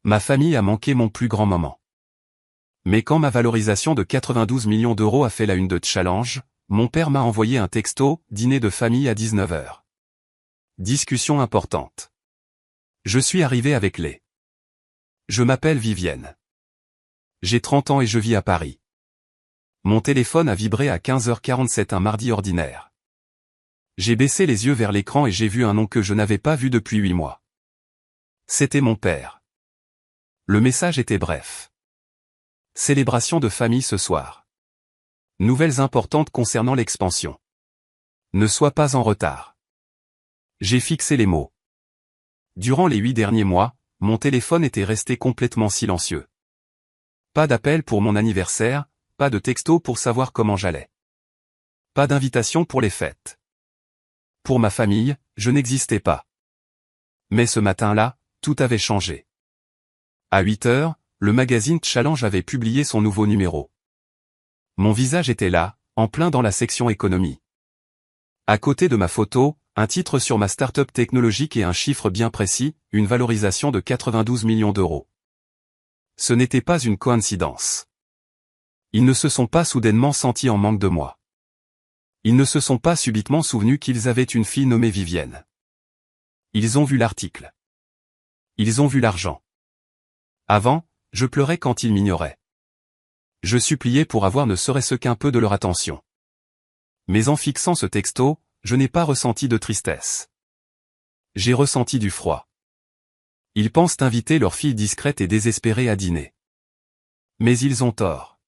Ma famille a manqué mon plus grand moment. Mais quand ma valorisation de 92 millions d'euros a fait la une de Challenge, mon père m'a envoyé un texto, dîner de famille à 19 h. Discussion importante. Je suis arrivé avec les. Je m'appelle Vivienne. J'ai 30 ans et je vis à Paris. Mon téléphone a vibré à 15h47 un mardi ordinaire. J'ai baissé les yeux vers l'écran et j'ai vu un nom que je n'avais pas vu depuis 8 mois. C'était mon père. Le message était bref. Célébration de famille ce soir. Nouvelles importantes concernant l'expansion. Ne sois pas en retard. J'ai fixé les mots. Durant les 8 derniers mois, mon téléphone était resté complètement silencieux. Pas d'appel pour mon anniversaire, pas de texto pour savoir comment j'allais. Pas d'invitation pour les fêtes. Pour ma famille, je n'existais pas. Mais ce matin-là, tout avait changé. À 8 h, le magazine Challenge avait publié son nouveau numéro. Mon visage était là, en plein dans la section économie. À côté de ma photo, un titre sur ma start-up technologique et un chiffre bien précis, une valorisation de 92 millions d'euros. Ce n'était pas une coïncidence. Ils ne se sont pas soudainement sentis en manque de moi. Ils ne se sont pas subitement souvenus qu'ils avaient une fille nommée Vivienne. Ils ont vu l'article. Ils ont vu l'argent. Avant, je pleurais quand ils m'ignoraient. Je suppliais pour avoir ne serait-ce qu'un peu de leur attention. Mais en fixant ce texto, je n'ai pas ressenti de tristesse. J'ai ressenti du froid. Ils pensent inviter leur fille discrète et désespérée à dîner. Mais ils ont tort.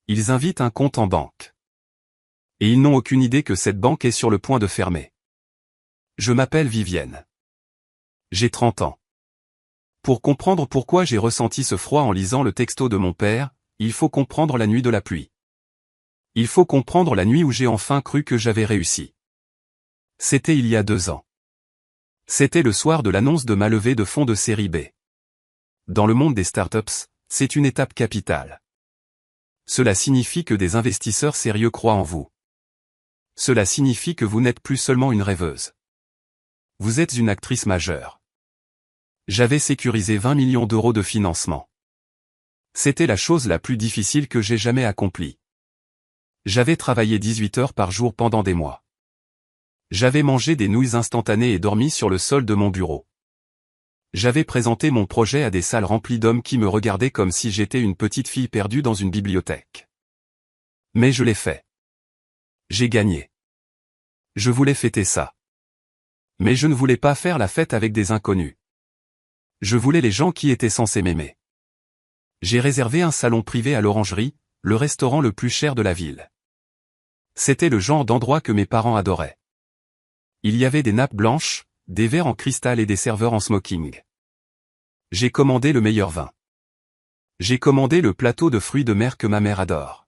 Ils invitent un compte en banque. Et ils n'ont aucune idée que cette banque est sur le point de fermer. Je m'appelle Vivienne. J'ai 30 ans. Pour comprendre pourquoi j'ai ressenti ce froid en lisant le texto de mon père, il faut comprendre la nuit de la pluie. Il faut comprendre la nuit où j'ai enfin cru que j'avais réussi. C'était il y a 2 ans. C'était le soir de l'annonce de ma levée de fonds de série B. Dans le monde des startups, c'est une étape capitale. Cela signifie que des investisseurs sérieux croient en vous. Cela signifie que vous n'êtes plus seulement une rêveuse. Vous êtes une actrice majeure. J'avais sécurisé 20 millions d'euros de financement. C'était la chose la plus difficile que j'ai jamais accomplie. J'avais travaillé 18 heures par jour pendant des mois. J'avais mangé des nouilles instantanées et dormi sur le sol de mon bureau. J'avais présenté mon projet à des salles remplies d'hommes qui me regardaient comme si j'étais une petite fille perdue dans une bibliothèque. Mais je l'ai fait. J'ai gagné. Je voulais fêter ça. Mais je ne voulais pas faire la fête avec des inconnus. Je voulais les gens qui étaient censés m'aimer. J'ai réservé un salon privé à l'Orangerie, le restaurant le plus cher de la ville. C'était le genre d'endroit que mes parents adoraient. Il y avait des nappes blanches, des verres en cristal et des serveurs en smoking. J'ai commandé le meilleur vin. J'ai commandé le plateau de fruits de mer que ma mère adore.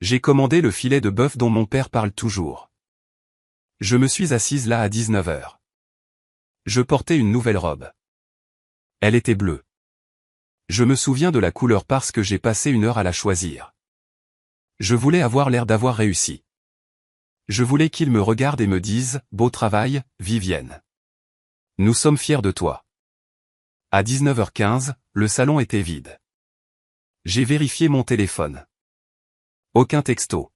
J'ai commandé le filet de bœuf dont mon père parle toujours. Je me suis assise là à 19 h. Je portais une nouvelle robe. Elle était bleue. Je me souviens de la couleur parce que j'ai passé 1 heure à la choisir. Je voulais avoir l'air d'avoir réussi. Je voulais qu'ils me regardent et me disent « Beau travail, Vivienne. Nous sommes fiers de toi ». À 19h15, le salon était vide. J'ai vérifié mon téléphone. Aucun texto.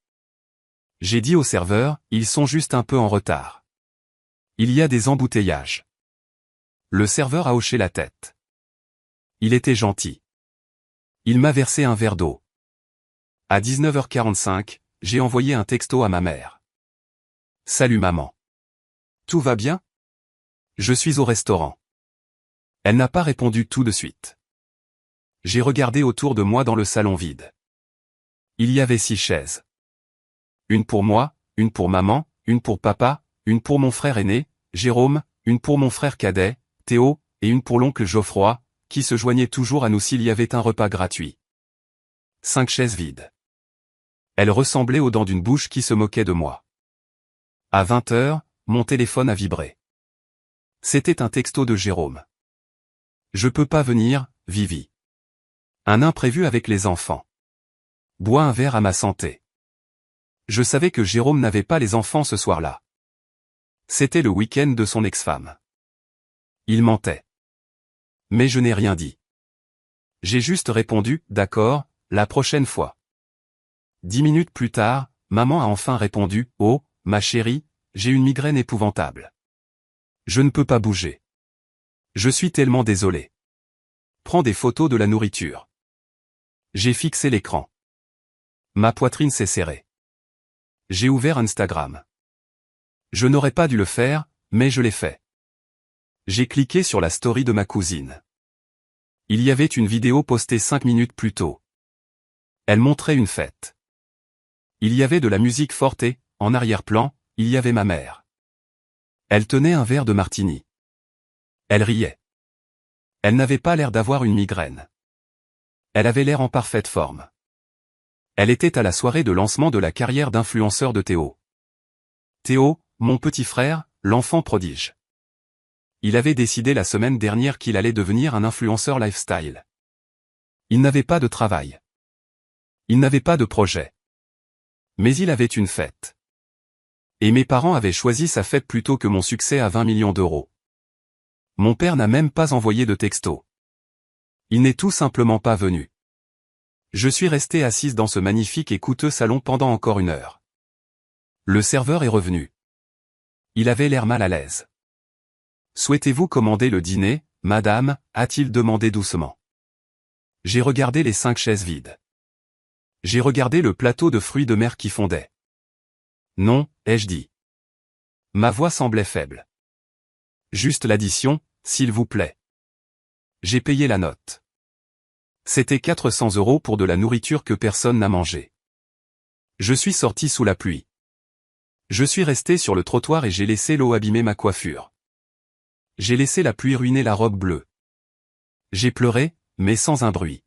J'ai dit au serveur « Ils sont juste un peu en retard. Il y a des embouteillages ». Le serveur a hoché la tête. Il était gentil. Il m'a versé un verre d'eau. À 19h45, j'ai envoyé un texto à ma mère. Salut maman. Tout va bien? Je suis au restaurant. Elle n'a pas répondu tout de suite. J'ai regardé autour de moi dans le salon vide. Il y avait 6 chaises. Une pour moi, une pour maman, une pour papa, une pour mon frère aîné, Jérôme, une pour mon frère cadet, Théo, et une pour l'oncle Geoffroy, qui se joignait toujours à nous s'il y avait un repas gratuit. 5 chaises vides. Elles ressemblaient aux dents d'une bouche qui se moquait de moi. À 20 h, mon téléphone a vibré. C'était un texto de Jérôme. Je peux pas venir, Vivi. Un imprévu avec les enfants. Bois un verre à ma santé. Je savais que Jérôme n'avait pas les enfants ce soir-là. C'était le week-end de son ex-femme. Il mentait. Mais je n'ai rien dit. J'ai juste répondu, d'accord, la prochaine fois. 10 minutes plus tard, maman a enfin répondu, oh, ma chérie, j'ai une migraine épouvantable. Je ne peux pas bouger. Je suis tellement désolé. Prends des photos de la nourriture. J'ai fixé l'écran. Ma poitrine s'est serrée. J'ai ouvert Instagram. Je n'aurais pas dû le faire, mais je l'ai fait. J'ai cliqué sur la story de ma cousine. Il y avait une vidéo postée 5 minutes plus tôt. Elle montrait une fête. Il y avait de la musique forte et, en arrière-plan, il y avait ma mère. Elle tenait un verre de martini. Elle riait. Elle n'avait pas l'air d'avoir une migraine. Elle avait l'air en parfaite forme. Elle était à la soirée de lancement de la carrière d'influenceur de Théo. Théo, mon petit frère, l'enfant prodige. Il avait décidé la semaine dernière qu'il allait devenir un influenceur lifestyle. Il n'avait pas de travail. Il n'avait pas de projet. Mais il avait une fête. Et mes parents avaient choisi sa fête plutôt que mon succès à 20 millions d'euros. Mon père n'a même pas envoyé de texto. Il n'est tout simplement pas venu. Je suis restée assise dans ce magnifique et coûteux salon pendant encore 1 heure. Le serveur est revenu. Il avait l'air mal à l'aise. « Souhaitez-vous commander le dîner, madame ?» a-t-il demandé doucement. J'ai regardé les 5 chaises vides. J'ai regardé le plateau de fruits de mer qui fondait. « Non », ai-je dit. Ma voix semblait faible. « Juste l'addition, s'il vous plaît. » J'ai payé la note. C'était 400 € pour de la nourriture que personne n'a mangée. Je suis sorti sous la pluie. Je suis resté sur le trottoir et j'ai laissé l'eau abîmer ma coiffure. J'ai laissé la pluie ruiner la robe bleue. J'ai pleuré, mais sans un bruit.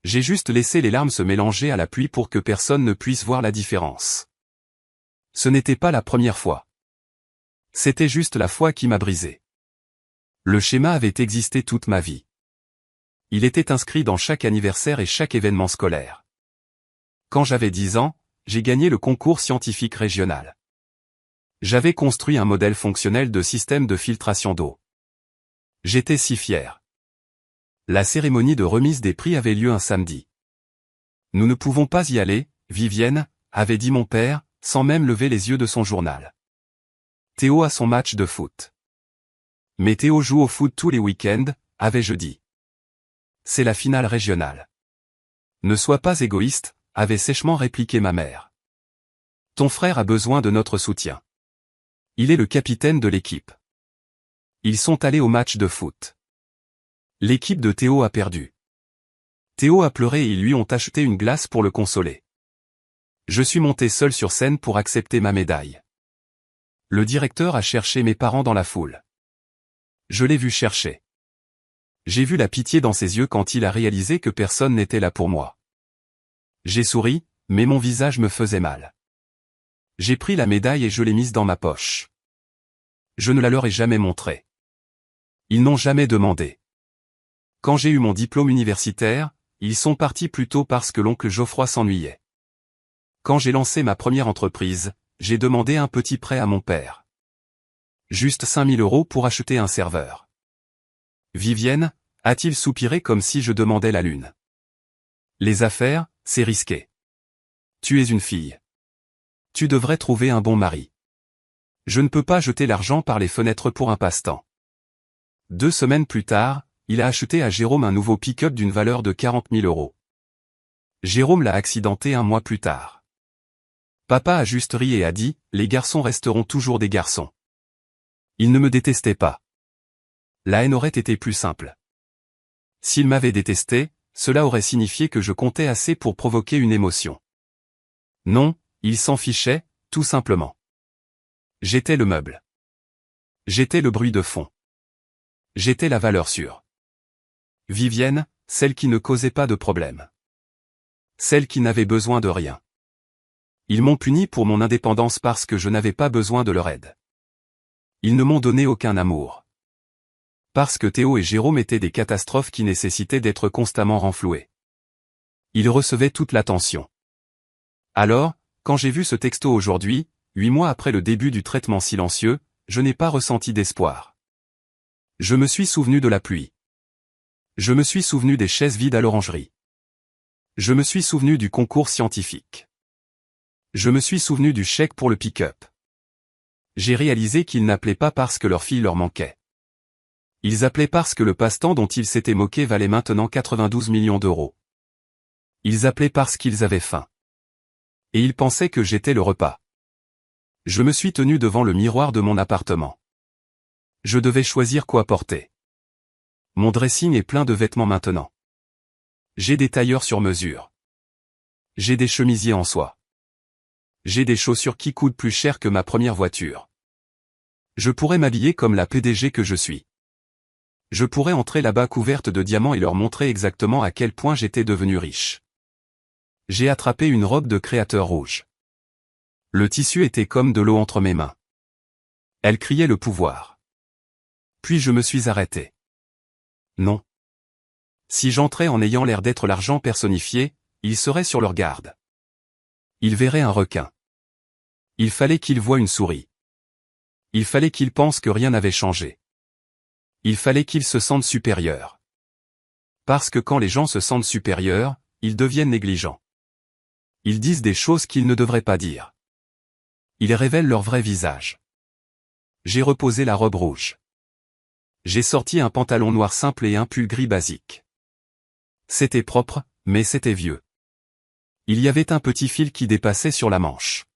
J'ai juste laissé les larmes se mélanger à la pluie pour que personne ne puisse voir la différence. Ce n'était pas la première fois. C'était juste la fois qui m'a brisé. Le schéma avait existé toute ma vie. Il était inscrit dans chaque anniversaire et chaque événement scolaire. Quand j'avais 10 ans, j'ai gagné le concours scientifique régional. J'avais construit un modèle fonctionnel de système de filtration d'eau. J'étais si fier. La cérémonie de remise des prix avait lieu un samedi. Nous ne pouvons pas y aller, Vivienne, avait dit mon père, sans même lever les yeux de son journal. Théo a son match de foot. Mais Théo joue au foot tous les week-ends, avais-je dit. C'est la finale régionale. Ne sois pas égoïste, avait sèchement répliqué ma mère. Ton frère a besoin de notre soutien. Il est le capitaine de l'équipe. Ils sont allés au match de foot. L'équipe de Théo a perdu. Théo a pleuré et ils lui ont acheté une glace pour le consoler. Je suis monté seul sur scène pour accepter ma médaille. Le directeur a cherché mes parents dans la foule. Je l'ai vu chercher. J'ai vu la pitié dans ses yeux quand il a réalisé que personne n'était là pour moi. J'ai souri, mais mon visage me faisait mal. J'ai pris la médaille et je l'ai mise dans ma poche. Je ne la leur ai jamais montrée. Ils n'ont jamais demandé. Quand j'ai eu mon diplôme universitaire, ils sont partis plus tôt parce que l'oncle Geoffroy s'ennuyait. Quand j'ai lancé ma première entreprise, j'ai demandé un petit prêt à mon père. Juste 5 000 € pour acheter un serveur. Vivienne, a-t-il soupiré comme si je demandais la lune. Les affaires, c'est risqué. Tu es une fille. Tu devrais trouver un bon mari. Je ne peux pas jeter l'argent par les fenêtres pour un passe-temps. 2 semaines plus tard, il a acheté à Jérôme un nouveau pick-up d'une valeur de 40 000 €. Jérôme l'a accidenté 1 mois plus tard. Papa a juste ri et a dit, les garçons resteront toujours des garçons. Il ne me détestait pas. La haine aurait été plus simple. S'il m'avait détesté, cela aurait signifié que je comptais assez pour provoquer une émotion. Non, il s'en fichait, tout simplement. J'étais le meuble. J'étais le bruit de fond. J'étais la valeur sûre. Vivienne, celle qui ne causait pas de problème. Celle qui n'avait besoin de rien. Ils m'ont puni pour mon indépendance parce que je n'avais pas besoin de leur aide. Ils ne m'ont donné aucun amour. Parce que Théo et Jérôme étaient des catastrophes qui nécessitaient d'être constamment renfloués. Ils recevaient toute l'attention. Alors, quand j'ai vu ce texto aujourd'hui, 8 mois après le début du traitement silencieux, je n'ai pas ressenti d'espoir. Je me suis souvenu de la pluie. Je me suis souvenu des chaises vides à l'orangerie. Je me suis souvenu du concours scientifique. Je me suis souvenu du chèque pour le pick-up. J'ai réalisé qu'ils n'appelaient pas parce que leur fille leur manquait. Ils appelaient parce que le passe-temps dont ils s'étaient moqués valait maintenant 92 millions d'euros. Ils appelaient parce qu'ils avaient faim. Et ils pensaient que j'étais le repas. Je me suis tenu devant le miroir de mon appartement. Je devais choisir quoi porter. Mon dressing est plein de vêtements maintenant. J'ai des tailleurs sur mesure. J'ai des chemisiers en soie. J'ai des chaussures qui coûtent plus cher que ma première voiture. Je pourrais m'habiller comme la PDG que je suis. Je pourrais entrer là-bas couverte de diamants et leur montrer exactement à quel point j'étais devenu riche. J'ai attrapé une robe de créateur rouge. Le tissu était comme de l'eau entre mes mains. Elle criait le pouvoir. Puis je me suis arrêté. Non. Si j'entrais en ayant l'air d'être l'argent personnifié, ils seraient sur leur garde. Ils verraient un requin. Il fallait qu'ils voient une souris. Il fallait qu'ils pensent que rien n'avait changé. Il fallait qu'ils se sentent supérieurs. Parce que quand les gens se sentent supérieurs, ils deviennent négligents. Ils disent des choses qu'ils ne devraient pas dire. Ils révèlent leur vrai visage. J'ai reposé la robe rouge. J'ai sorti un pantalon noir simple et un pull gris basique. C'était propre, mais c'était vieux. Il y avait un petit fil qui dépassait sur la manche.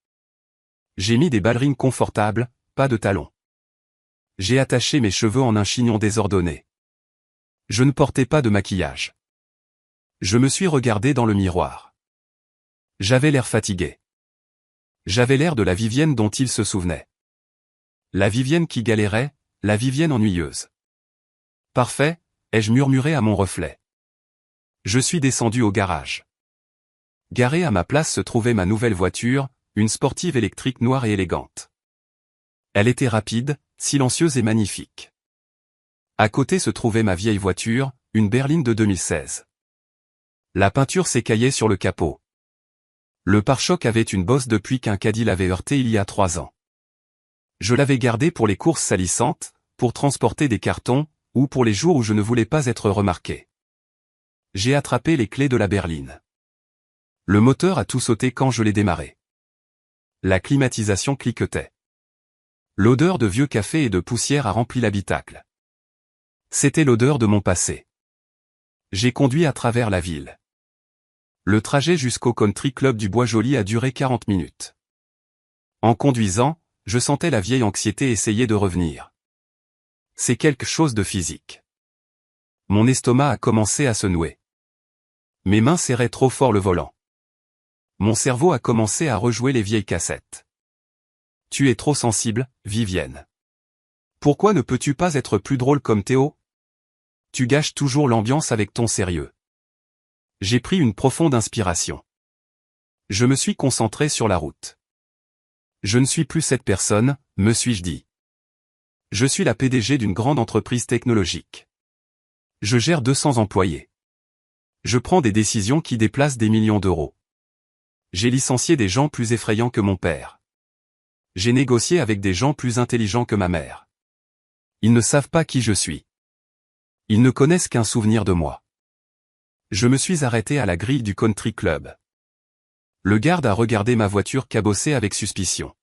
J'ai mis des ballerines confortables, pas de talons. J'ai attaché mes cheveux en un chignon désordonné. Je ne portais pas de maquillage. Je me suis regardé dans le miroir. J'avais l'air fatigué. J'avais l'air de la Vivienne dont il se souvenait. La Vivienne qui galérait, la Vivienne ennuyeuse. Parfait, ai-je murmuré à mon reflet. Je suis descendu au garage. Garée à ma place se trouvait ma nouvelle voiture, une sportive électrique noire et élégante. Elle était rapide, silencieuse et magnifique. À côté se trouvait ma vieille voiture, une berline de 2016. La peinture s'écaillait sur le capot. Le pare-choc avait une bosse depuis qu'un caddie l'avait heurté il y a 3 ans. Je l'avais gardé pour les courses salissantes, pour transporter des cartons, ou pour les jours où je ne voulais pas être remarqué. J'ai attrapé les clés de la berline. Le moteur a tout sauté quand je l'ai démarré. La climatisation cliquetait. L'odeur de vieux café et de poussière a rempli l'habitacle. C'était l'odeur de mon passé. J'ai conduit à travers la ville. Le trajet jusqu'au country club du Bois-Joli a duré 40 minutes. En conduisant, je sentais la vieille anxiété essayer de revenir. C'est quelque chose de physique. Mon estomac a commencé à se nouer. Mes mains serraient trop fort le volant. Mon cerveau a commencé à rejouer les vieilles cassettes. Tu es trop sensible, Vivienne. Pourquoi ne peux-tu pas être plus drôle comme Théo? Tu gâches toujours l'ambiance avec ton sérieux. J'ai pris une profonde inspiration. Je me suis concentré sur la route. Je ne suis plus cette personne, me suis-je dit. Je suis la PDG d'une grande entreprise technologique. Je gère 200 employés. Je prends des décisions qui déplacent des millions d'euros. J'ai licencié des gens plus effrayants que mon père. J'ai négocié avec des gens plus intelligents que ma mère. Ils ne savent pas qui je suis. Ils ne connaissent qu'un souvenir de moi. Je me suis arrêté à la grille du country club. Le garde a regardé ma voiture cabossée avec suspicion.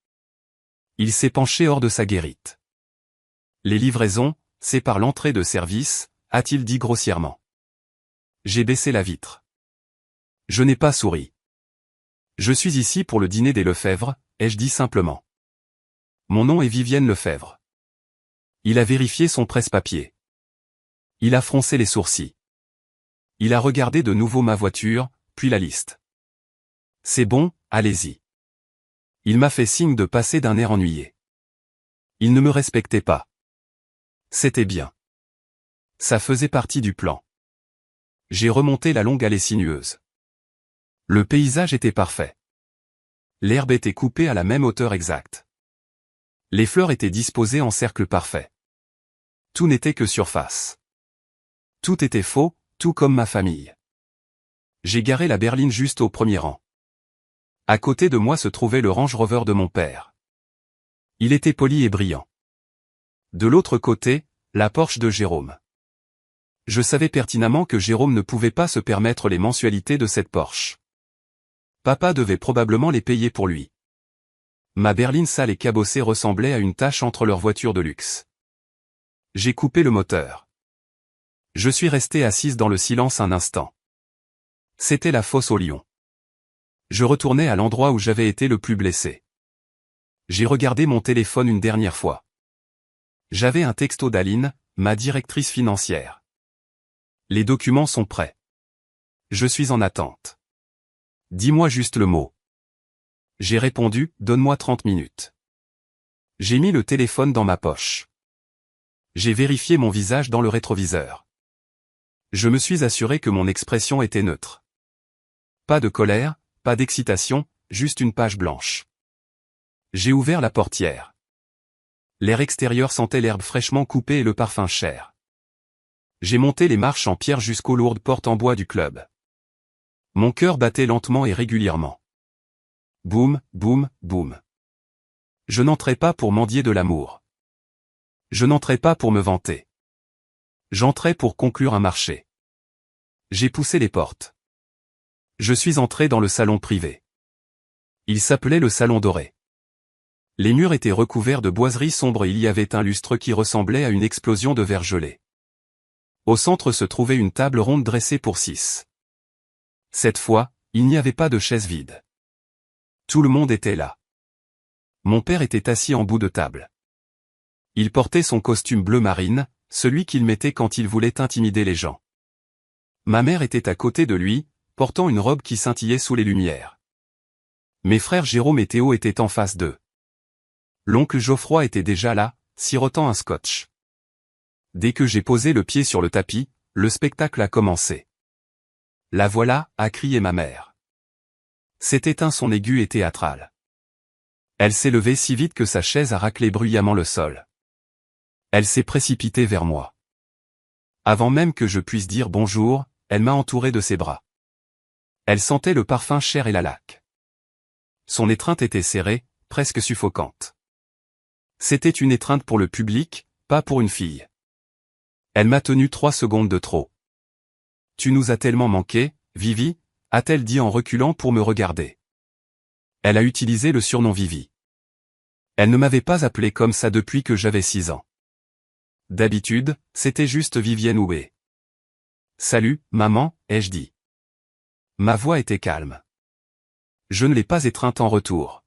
Il s'est penché hors de sa guérite. Les livraisons, c'est par l'entrée de service, a-t-il dit grossièrement. J'ai baissé la vitre. Je n'ai pas souri. Je suis ici pour le dîner des Lefebvre, ai-je dit simplement. Mon nom est Vivienne Lefebvre. Il a vérifié son presse-papier. Il a froncé les sourcils. Il a regardé de nouveau ma voiture, puis la liste. C'est bon, allez-y. Il m'a fait signe de passer d'un air ennuyé. Il ne me respectait pas. C'était bien. Ça faisait partie du plan. J'ai remonté la longue allée sinueuse. Le paysage était parfait. L'herbe était coupée à la même hauteur exacte. Les fleurs étaient disposées en cercle parfait. Tout n'était que surface. Tout était faux, tout comme ma famille. J'ai garé la berline juste au premier rang. À côté de moi se trouvait le Range Rover de mon père. Il était poli et brillant. De l'autre côté, la Porsche de Jérôme. Je savais pertinemment que Jérôme ne pouvait pas se permettre les mensualités de cette Porsche. Papa devait probablement les payer pour lui. Ma berline sale et cabossée ressemblait à une tache entre leurs voitures de luxe. J'ai coupé le moteur. Je suis resté assise dans le silence un instant. C'était la fosse aux lions. Je retournais à l'endroit où j'avais été le plus blessé. J'ai regardé mon téléphone une dernière fois. J'avais un texto d'Aline, ma directrice financière. Les documents sont prêts. Je suis en attente. Dis-moi juste le mot. J'ai répondu, donne-moi 30 minutes. J'ai mis le téléphone dans ma poche. J'ai vérifié mon visage dans le rétroviseur. Je me suis assuré que mon expression était neutre. Pas de colère, pas d'excitation, juste une page blanche. J'ai ouvert la portière. L'air extérieur sentait l'herbe fraîchement coupée et le parfum cher. J'ai monté les marches en pierre jusqu'aux lourdes portes en bois du club. Mon cœur battait lentement et régulièrement. Boum, boum, boum. Je n'entrais pas pour mendier de l'amour. Je n'entrais pas pour me vanter. J'entrais pour conclure un marché. J'ai poussé les portes. Je suis entré dans le salon privé. Il s'appelait le salon doré. Les murs étaient recouverts de boiseries sombres et il y avait un lustre qui ressemblait à une explosion de verre gelé. Au centre se trouvait une table ronde dressée pour 6. Cette fois, il n'y avait pas de chaise vide. Tout le monde était là. Mon père était assis en bout de table. Il portait son costume bleu marine, celui qu'il mettait quand il voulait intimider les gens. Ma mère était à côté de lui, portant une robe qui scintillait sous les lumières. Mes frères Jérôme et Théo étaient en face d'eux. L'oncle Geoffroy était déjà là, sirotant un scotch. Dès que j'ai posé le pied sur le tapis, le spectacle a commencé. La voilà, a crié ma mère. C'était un son aigu et théâtral. Elle s'est levée si vite que sa chaise a raclé bruyamment le sol. Elle s'est précipitée vers moi. Avant même que je puisse dire bonjour, elle m'a entouré de ses bras. Elle sentait le parfum cher et la laque. Son étreinte était serrée, presque suffocante. C'était une étreinte pour le public, pas pour une fille. Elle m'a tenu 3 secondes de trop. Tu nous as tellement manqué, Vivi, a-t-elle dit en reculant pour me regarder. Elle a utilisé le surnom Vivi. Elle ne m'avait pas appelé comme ça depuis que j'avais 6 ans. D'habitude, c'était juste Vivienne Houé. Salut, maman, ai-je dit. Ma voix était calme. Je ne l'ai pas étreinte en retour.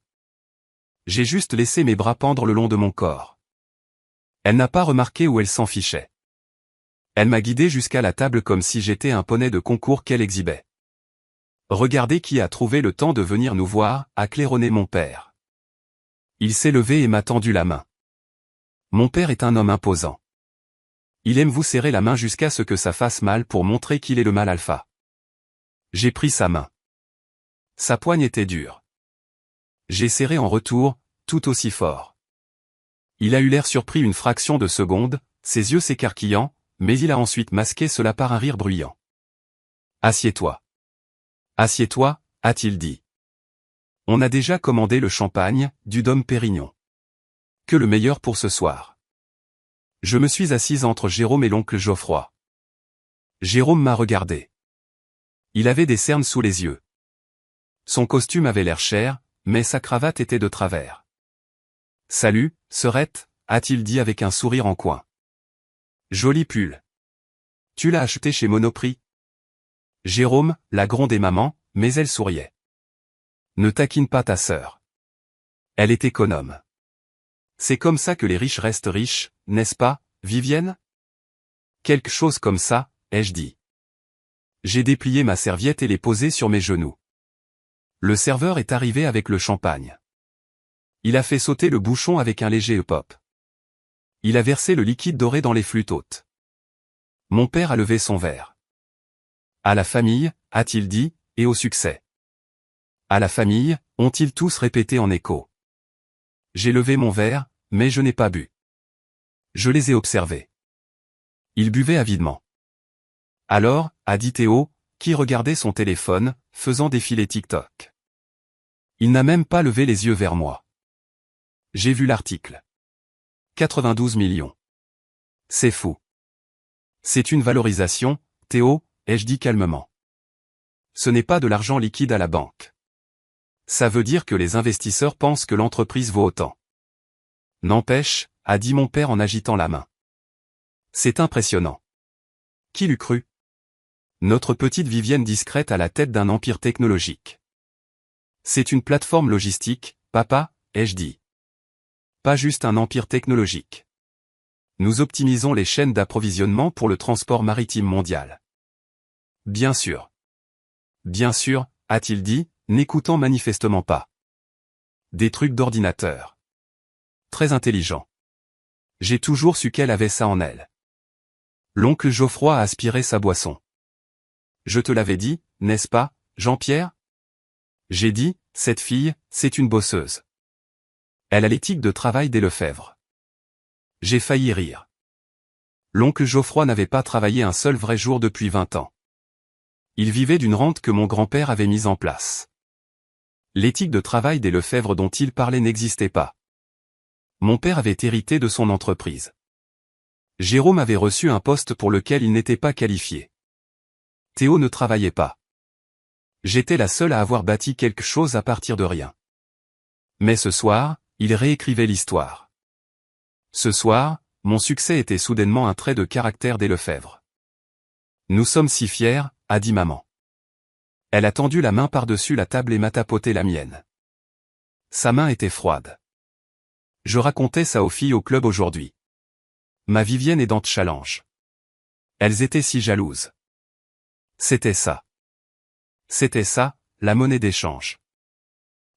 J'ai juste laissé mes bras pendre le long de mon corps. Elle n'a pas remarqué où elle s'en fichait. Elle m'a guidé jusqu'à la table comme si j'étais un poney de concours qu'elle exhibait. Regardez qui a trouvé le temps de venir nous voir, a claironné mon père. Il s'est levé et m'a tendu la main. Mon père est un homme imposant. Il aime vous serrer la main jusqu'à ce que ça fasse mal pour montrer qu'il est le mâle alpha. J'ai pris sa main. Sa poigne était dure. J'ai serré en retour, tout aussi fort. Il a eu l'air surpris une fraction de seconde, ses yeux s'écarquillant, mais il a ensuite masqué cela par un rire bruyant. Assieds-toi. Assieds-toi, a-t-il dit. On a déjà commandé le champagne, du Dom Pérignon. Que le meilleur pour ce soir. Je me suis assise entre Jérôme et l'oncle Geoffroy. Jérôme m'a regardé. Il avait des cernes sous les yeux. Son costume avait l'air cher, mais sa cravate était de travers. Salut, sœurette, a-t-il dit avec un sourire en coin. Joli pull. Tu l'as acheté chez Monoprix. Jérôme l'a grondé maman, mais elle souriait. Ne taquine pas ta sœur. Elle est économe. C'est comme ça que les riches restent riches, n'est-ce pas, Vivienne? Quelque chose comme ça, ai-je dit. J'ai déplié ma serviette et l'ai posée sur mes genoux. Le serveur est arrivé avec le champagne. Il a fait sauter le bouchon avec un léger pop. Il a versé le liquide doré dans les flûtes hautes. Mon père a levé son verre. À la famille, a-t-il dit, et au succès. À la famille, ont-ils tous répété en écho. J'ai levé mon verre, mais je n'ai pas bu. Je les ai observés. Ils buvaient avidement. Alors, a dit Théo, qui regardait son téléphone, faisant défiler TikTok. Il n'a même pas levé les yeux vers moi. J'ai vu l'article. 92 millions. C'est fou. C'est une valorisation, Théo, ai-je dit calmement. Ce n'est pas de l'argent liquide à la banque. Ça veut dire que les investisseurs pensent que l'entreprise vaut autant. N'empêche, a dit mon père en agitant la main. C'est impressionnant. Qui l'eût cru? Notre petite Vivienne discrète à la tête d'un empire technologique. C'est une plateforme logistique, papa, ai-je dit. Pas juste un empire technologique. Nous optimisons les chaînes d'approvisionnement pour le transport maritime mondial. Bien sûr. Bien sûr, a-t-il dit, n'écoutant manifestement pas. Des trucs d'ordinateur. Très intelligent. J'ai toujours su qu'elle avait ça en elle. L'oncle Geoffroy a aspiré sa boisson. Je te l'avais dit, n'est-ce pas, Jean-Pierre? J'ai dit, cette fille, c'est une bosseuse. Elle a l'éthique de travail des Lefebvre. J'ai failli rire. L'oncle Geoffroy n'avait pas travaillé un seul vrai jour depuis 20 ans. Il vivait d'une rente que mon grand-père avait mise en place. L'éthique de travail des Lefebvre dont il parlait n'existait pas. Mon père avait hérité de son entreprise. Jérôme avait reçu un poste pour lequel il n'était pas qualifié. Théo ne travaillait pas. J'étais la seule à avoir bâti quelque chose à partir de rien. Mais ce soir, il réécrivait l'histoire. Ce soir, mon succès était soudainement un trait de caractère des Lefebvre. Nous sommes si fiers, a dit maman. Elle a tendu la main par-dessus la table et m'a tapoté la mienne. Sa main était froide. Je racontais ça aux filles au club aujourd'hui. Ma Vivienne et Dante Challenge. Elles étaient si jalouses. C'était ça. C'était ça, la monnaie d'échange.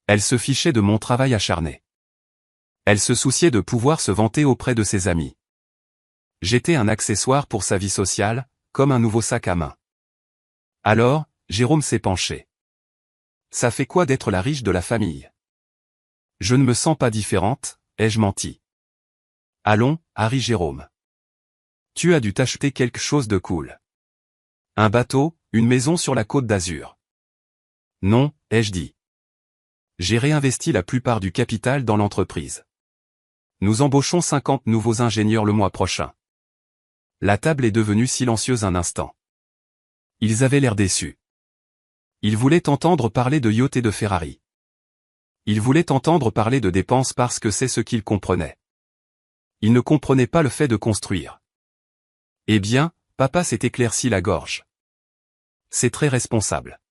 Elles se fichaient de mon travail acharné. Elles se souciaient de pouvoir se vanter auprès de ses amis. J'étais un accessoire pour sa vie sociale, comme un nouveau sac à main. Alors, Jérôme s'est penché. Ça fait quoi d'être la riche de la famille? Je ne me sens pas différente, ai-je menti? Allons, Harry Jérôme. Tu as dû t'acheter quelque chose de cool. Un bateau, une maison sur la Côte d'Azur. Non, ai-je dit. J'ai réinvesti la plupart du capital dans l'entreprise. Nous embauchons 50 nouveaux ingénieurs le mois prochain. La table est devenue silencieuse un instant. Ils avaient l'air déçus. Ils voulaient entendre parler de yacht et de Ferrari. Ils voulaient entendre parler de dépenses parce que c'est ce qu'ils comprenaient. Ils ne comprenaient pas le fait de construire. Eh bien, papa s'est éclairci la gorge. C'est très responsable.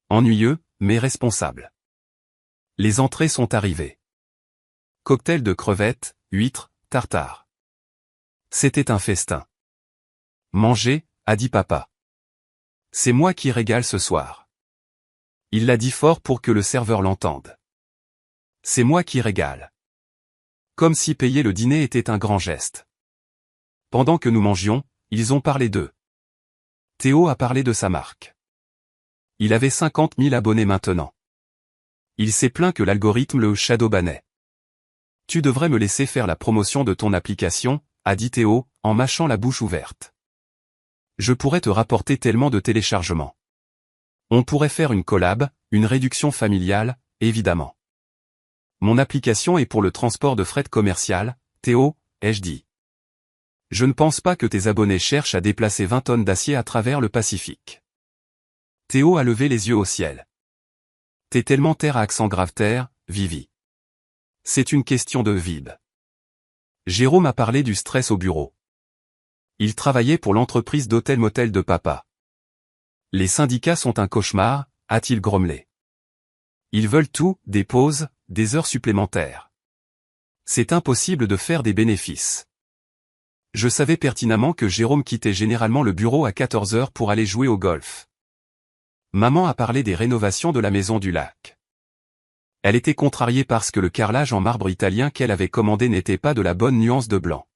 Ennuyeux, mais responsable. Les entrées sont arrivées. Cocktail de crevettes, huîtres, tartare. C'était un festin. Mangez, a dit papa. C'est moi qui régale ce soir. Il l'a dit fort pour que le serveur l'entende. C'est moi qui régale. Comme si payer le dîner était un grand geste. Pendant que nous mangions, ils ont parlé d'eux. Théo a parlé de sa marque. Il avait 50 000 abonnés maintenant. Il s'est plaint que l'algorithme le shadowbannait. Tu devrais me laisser faire la promotion de ton application, a dit Théo, en mâchant la bouche ouverte. Je pourrais te rapporter tellement de téléchargements. On pourrait faire une collab, une réduction familiale, évidemment. Mon application est pour le transport de fret commercial, Théo, ai-je dit. Je ne pense pas que tes abonnés cherchent à déplacer 20 tonnes d'acier à travers le Pacifique. Théo a levé les yeux au ciel. T'es tellement terre à accent grave terre, Vivi. C'est une question de vide. Jérôme a parlé du stress au bureau. Il travaillait pour l'entreprise d'hôtel-motel de papa. Les syndicats sont un cauchemar, a-t-il grommelé. Ils veulent tout, des pauses, des heures supplémentaires. C'est impossible de faire des bénéfices. Je savais pertinemment que Jérôme quittait généralement le bureau à 14 heures pour aller jouer au golf. Maman a parlé des rénovations de la maison du lac. Elle était contrariée parce que le carrelage en marbre italien qu'elle avait commandé n'était pas de la bonne nuance de blanc.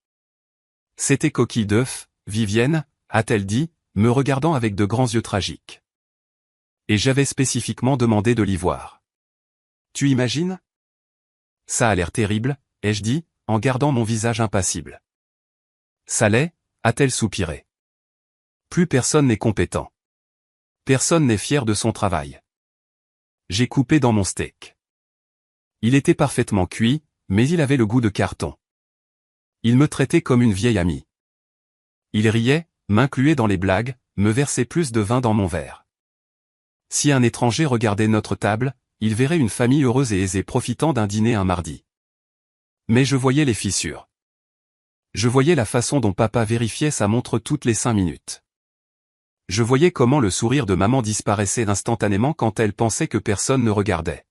C'était coquille d'œuf, Vivienne, a-t-elle dit, me regardant avec de grands yeux tragiques. Et j'avais spécifiquement demandé de l'ivoire. Tu imagines? Ça a l'air terrible, ai-je dit, en gardant mon visage impassible. Ça l'est, a-t-elle soupiré. Plus personne n'est compétent. Personne n'est fier de son travail. J'ai coupé dans mon steak. Il était parfaitement cuit, mais il avait le goût de carton. Il me traitait comme une vieille amie. Il riait, m'incluait dans les blagues, me versait plus de vin dans mon verre. Si un étranger regardait notre table, il verrait une famille heureuse et aisée profitant d'un dîner un mardi. Mais je voyais les fissures. Je voyais la façon dont papa vérifiait sa montre toutes les 5 minutes. Je voyais comment le sourire de maman disparaissait instantanément quand elle pensait que personne ne regardait.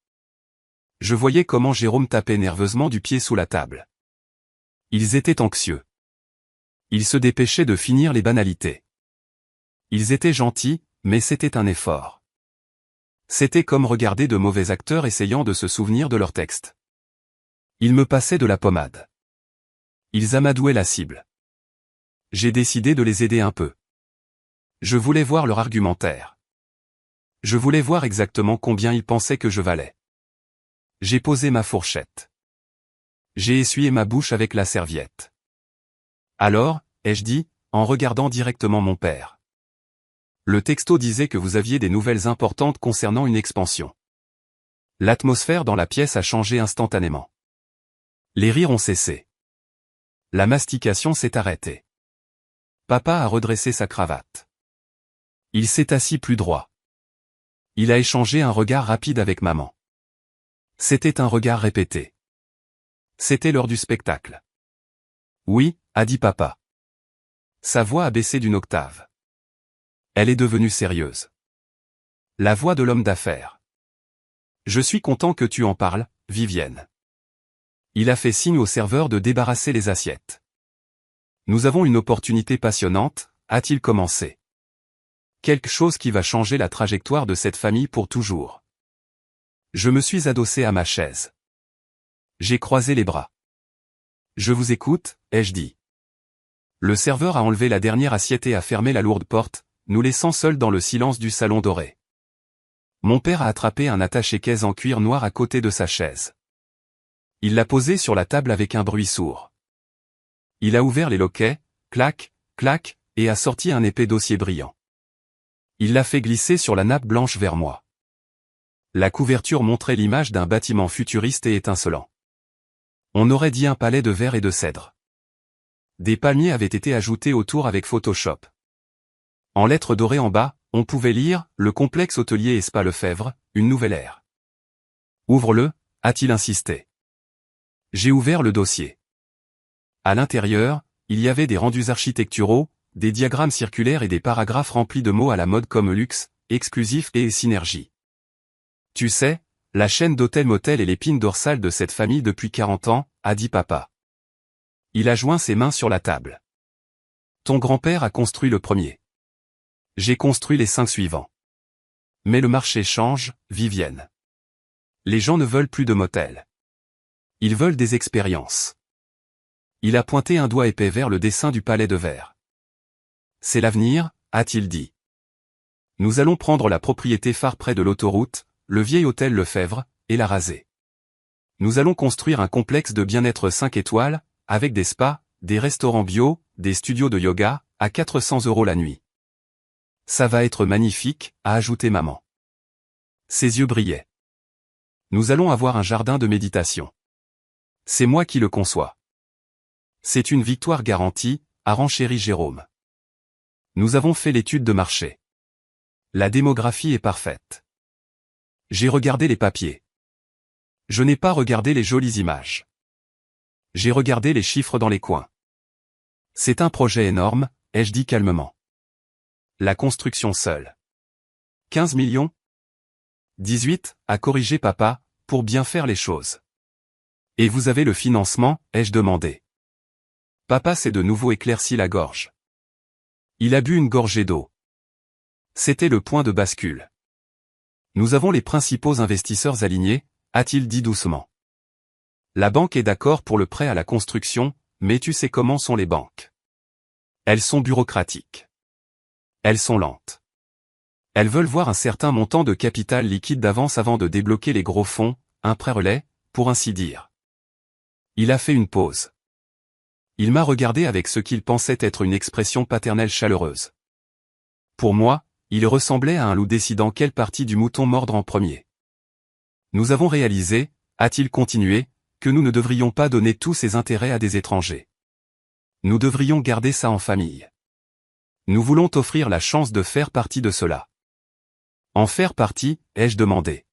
Je voyais comment Jérôme tapait nerveusement du pied sous la table. Ils étaient anxieux. Ils se dépêchaient de finir les banalités. Ils étaient gentils, mais c'était un effort. C'était comme regarder de mauvais acteurs essayant de se souvenir de leur texte. Ils me passaient de la pommade. Ils amadouaient la cible. J'ai décidé de les aider un peu. Je voulais voir leur argumentaire. Je voulais voir exactement combien ils pensaient que je valais. J'ai posé ma fourchette. J'ai essuyé ma bouche avec la serviette. Alors, ai-je dit, en regardant directement mon père. Le texto disait que vous aviez des nouvelles importantes concernant une expansion. L'atmosphère dans la pièce a changé instantanément. Les rires ont cessé. La mastication s'est arrêtée. Papa a redressé sa cravate. Il s'est assis plus droit. Il a échangé un regard rapide avec maman. C'était un regard répété. C'était l'heure du spectacle. Oui, a dit papa. Sa voix a baissé d'une octave. Elle est devenue sérieuse. La voix de l'homme d'affaires. Je suis content que tu en parles, Vivienne. Il a fait signe au serveur de débarrasser les assiettes. Nous avons une opportunité passionnante, a-t-il commencé. Quelque chose qui va changer la trajectoire de cette famille pour toujours. Je me suis adossé à ma chaise. J'ai croisé les bras. Je vous écoute, ai-je dit. Le serveur a enlevé la dernière assiette et a fermé la lourde porte, nous laissant seuls dans le silence du salon doré. Mon père a attrapé un attaché-caisse en cuir noir à côté de sa chaise. Il l'a posé sur la table avec un bruit sourd. Il a ouvert les loquets, clac, clac, et a sorti un épais dossier brillant. Il l'a fait glisser sur la nappe blanche vers moi. La couverture montrait l'image d'un bâtiment futuriste et étincelant. On aurait dit un palais de verre et de cèdre. Des palmiers avaient été ajoutés autour avec Photoshop. En lettres dorées en bas, on pouvait lire « Le complexe hôtelier et spa Lefebvre, une nouvelle ère ». « Ouvre-le », a-t-il insisté. J'ai ouvert le dossier. À l'intérieur, il y avait des rendus architecturaux, des diagrammes circulaires et des paragraphes remplis de mots à la mode comme luxe, exclusif et synergie. Tu sais, la chaîne d'hôtel-motel est l'épine dorsale de cette famille depuis 40 ans, a dit papa. Il a joint ses mains sur la table. Ton grand-père a construit le premier. J'ai construit les 5 suivants. Mais le marché change, Vivienne. Les gens ne veulent plus de motels. Ils veulent des expériences. Il a pointé un doigt épais vers le dessin du palais de verre. C'est l'avenir, a-t-il dit. Nous allons prendre la propriété phare près de l'autoroute, le vieil hôtel Lefebvre, et la raser. Nous allons construire un complexe de bien-être 5 étoiles, avec des spas, des restaurants bio, des studios de yoga, à 400 € la nuit. Ça va être magnifique, a ajouté maman. Ses yeux brillaient. Nous allons avoir un jardin de méditation. C'est moi qui le conçois. C'est une victoire garantie, a renchéri Jérôme. Nous avons fait l'étude de marché. La démographie est parfaite. J'ai regardé les papiers. Je n'ai pas regardé les jolies images. J'ai regardé les chiffres dans les coins. C'est un projet énorme, ai-je dit calmement. La construction seule. 15 millions ? 18, a corrigé papa, pour bien faire les choses. Et vous avez le financement, ai-je demandé. Papa s'est de nouveau éclairci la gorge. Il a bu une gorgée d'eau. C'était le point de bascule. Nous avons les principaux investisseurs alignés, a-t-il dit doucement. La banque est d'accord pour le prêt à la construction, mais tu sais comment sont les banques. Elles sont bureaucratiques. Elles sont lentes. Elles veulent voir un certain montant de capital liquide d'avance avant de débloquer les gros fonds, un prêt relais, pour ainsi dire. Il a fait une pause. Il m'a regardé avec ce qu'il pensait être une expression paternelle chaleureuse. Pour moi, il ressemblait à un loup décidant quelle partie du mouton mordre en premier. Nous avons réalisé, a-t-il continué, que nous ne devrions pas donner tous ces intérêts à des étrangers. Nous devrions garder ça en famille. Nous voulons t'offrir la chance de faire partie de cela. En faire partie, ai-je demandé.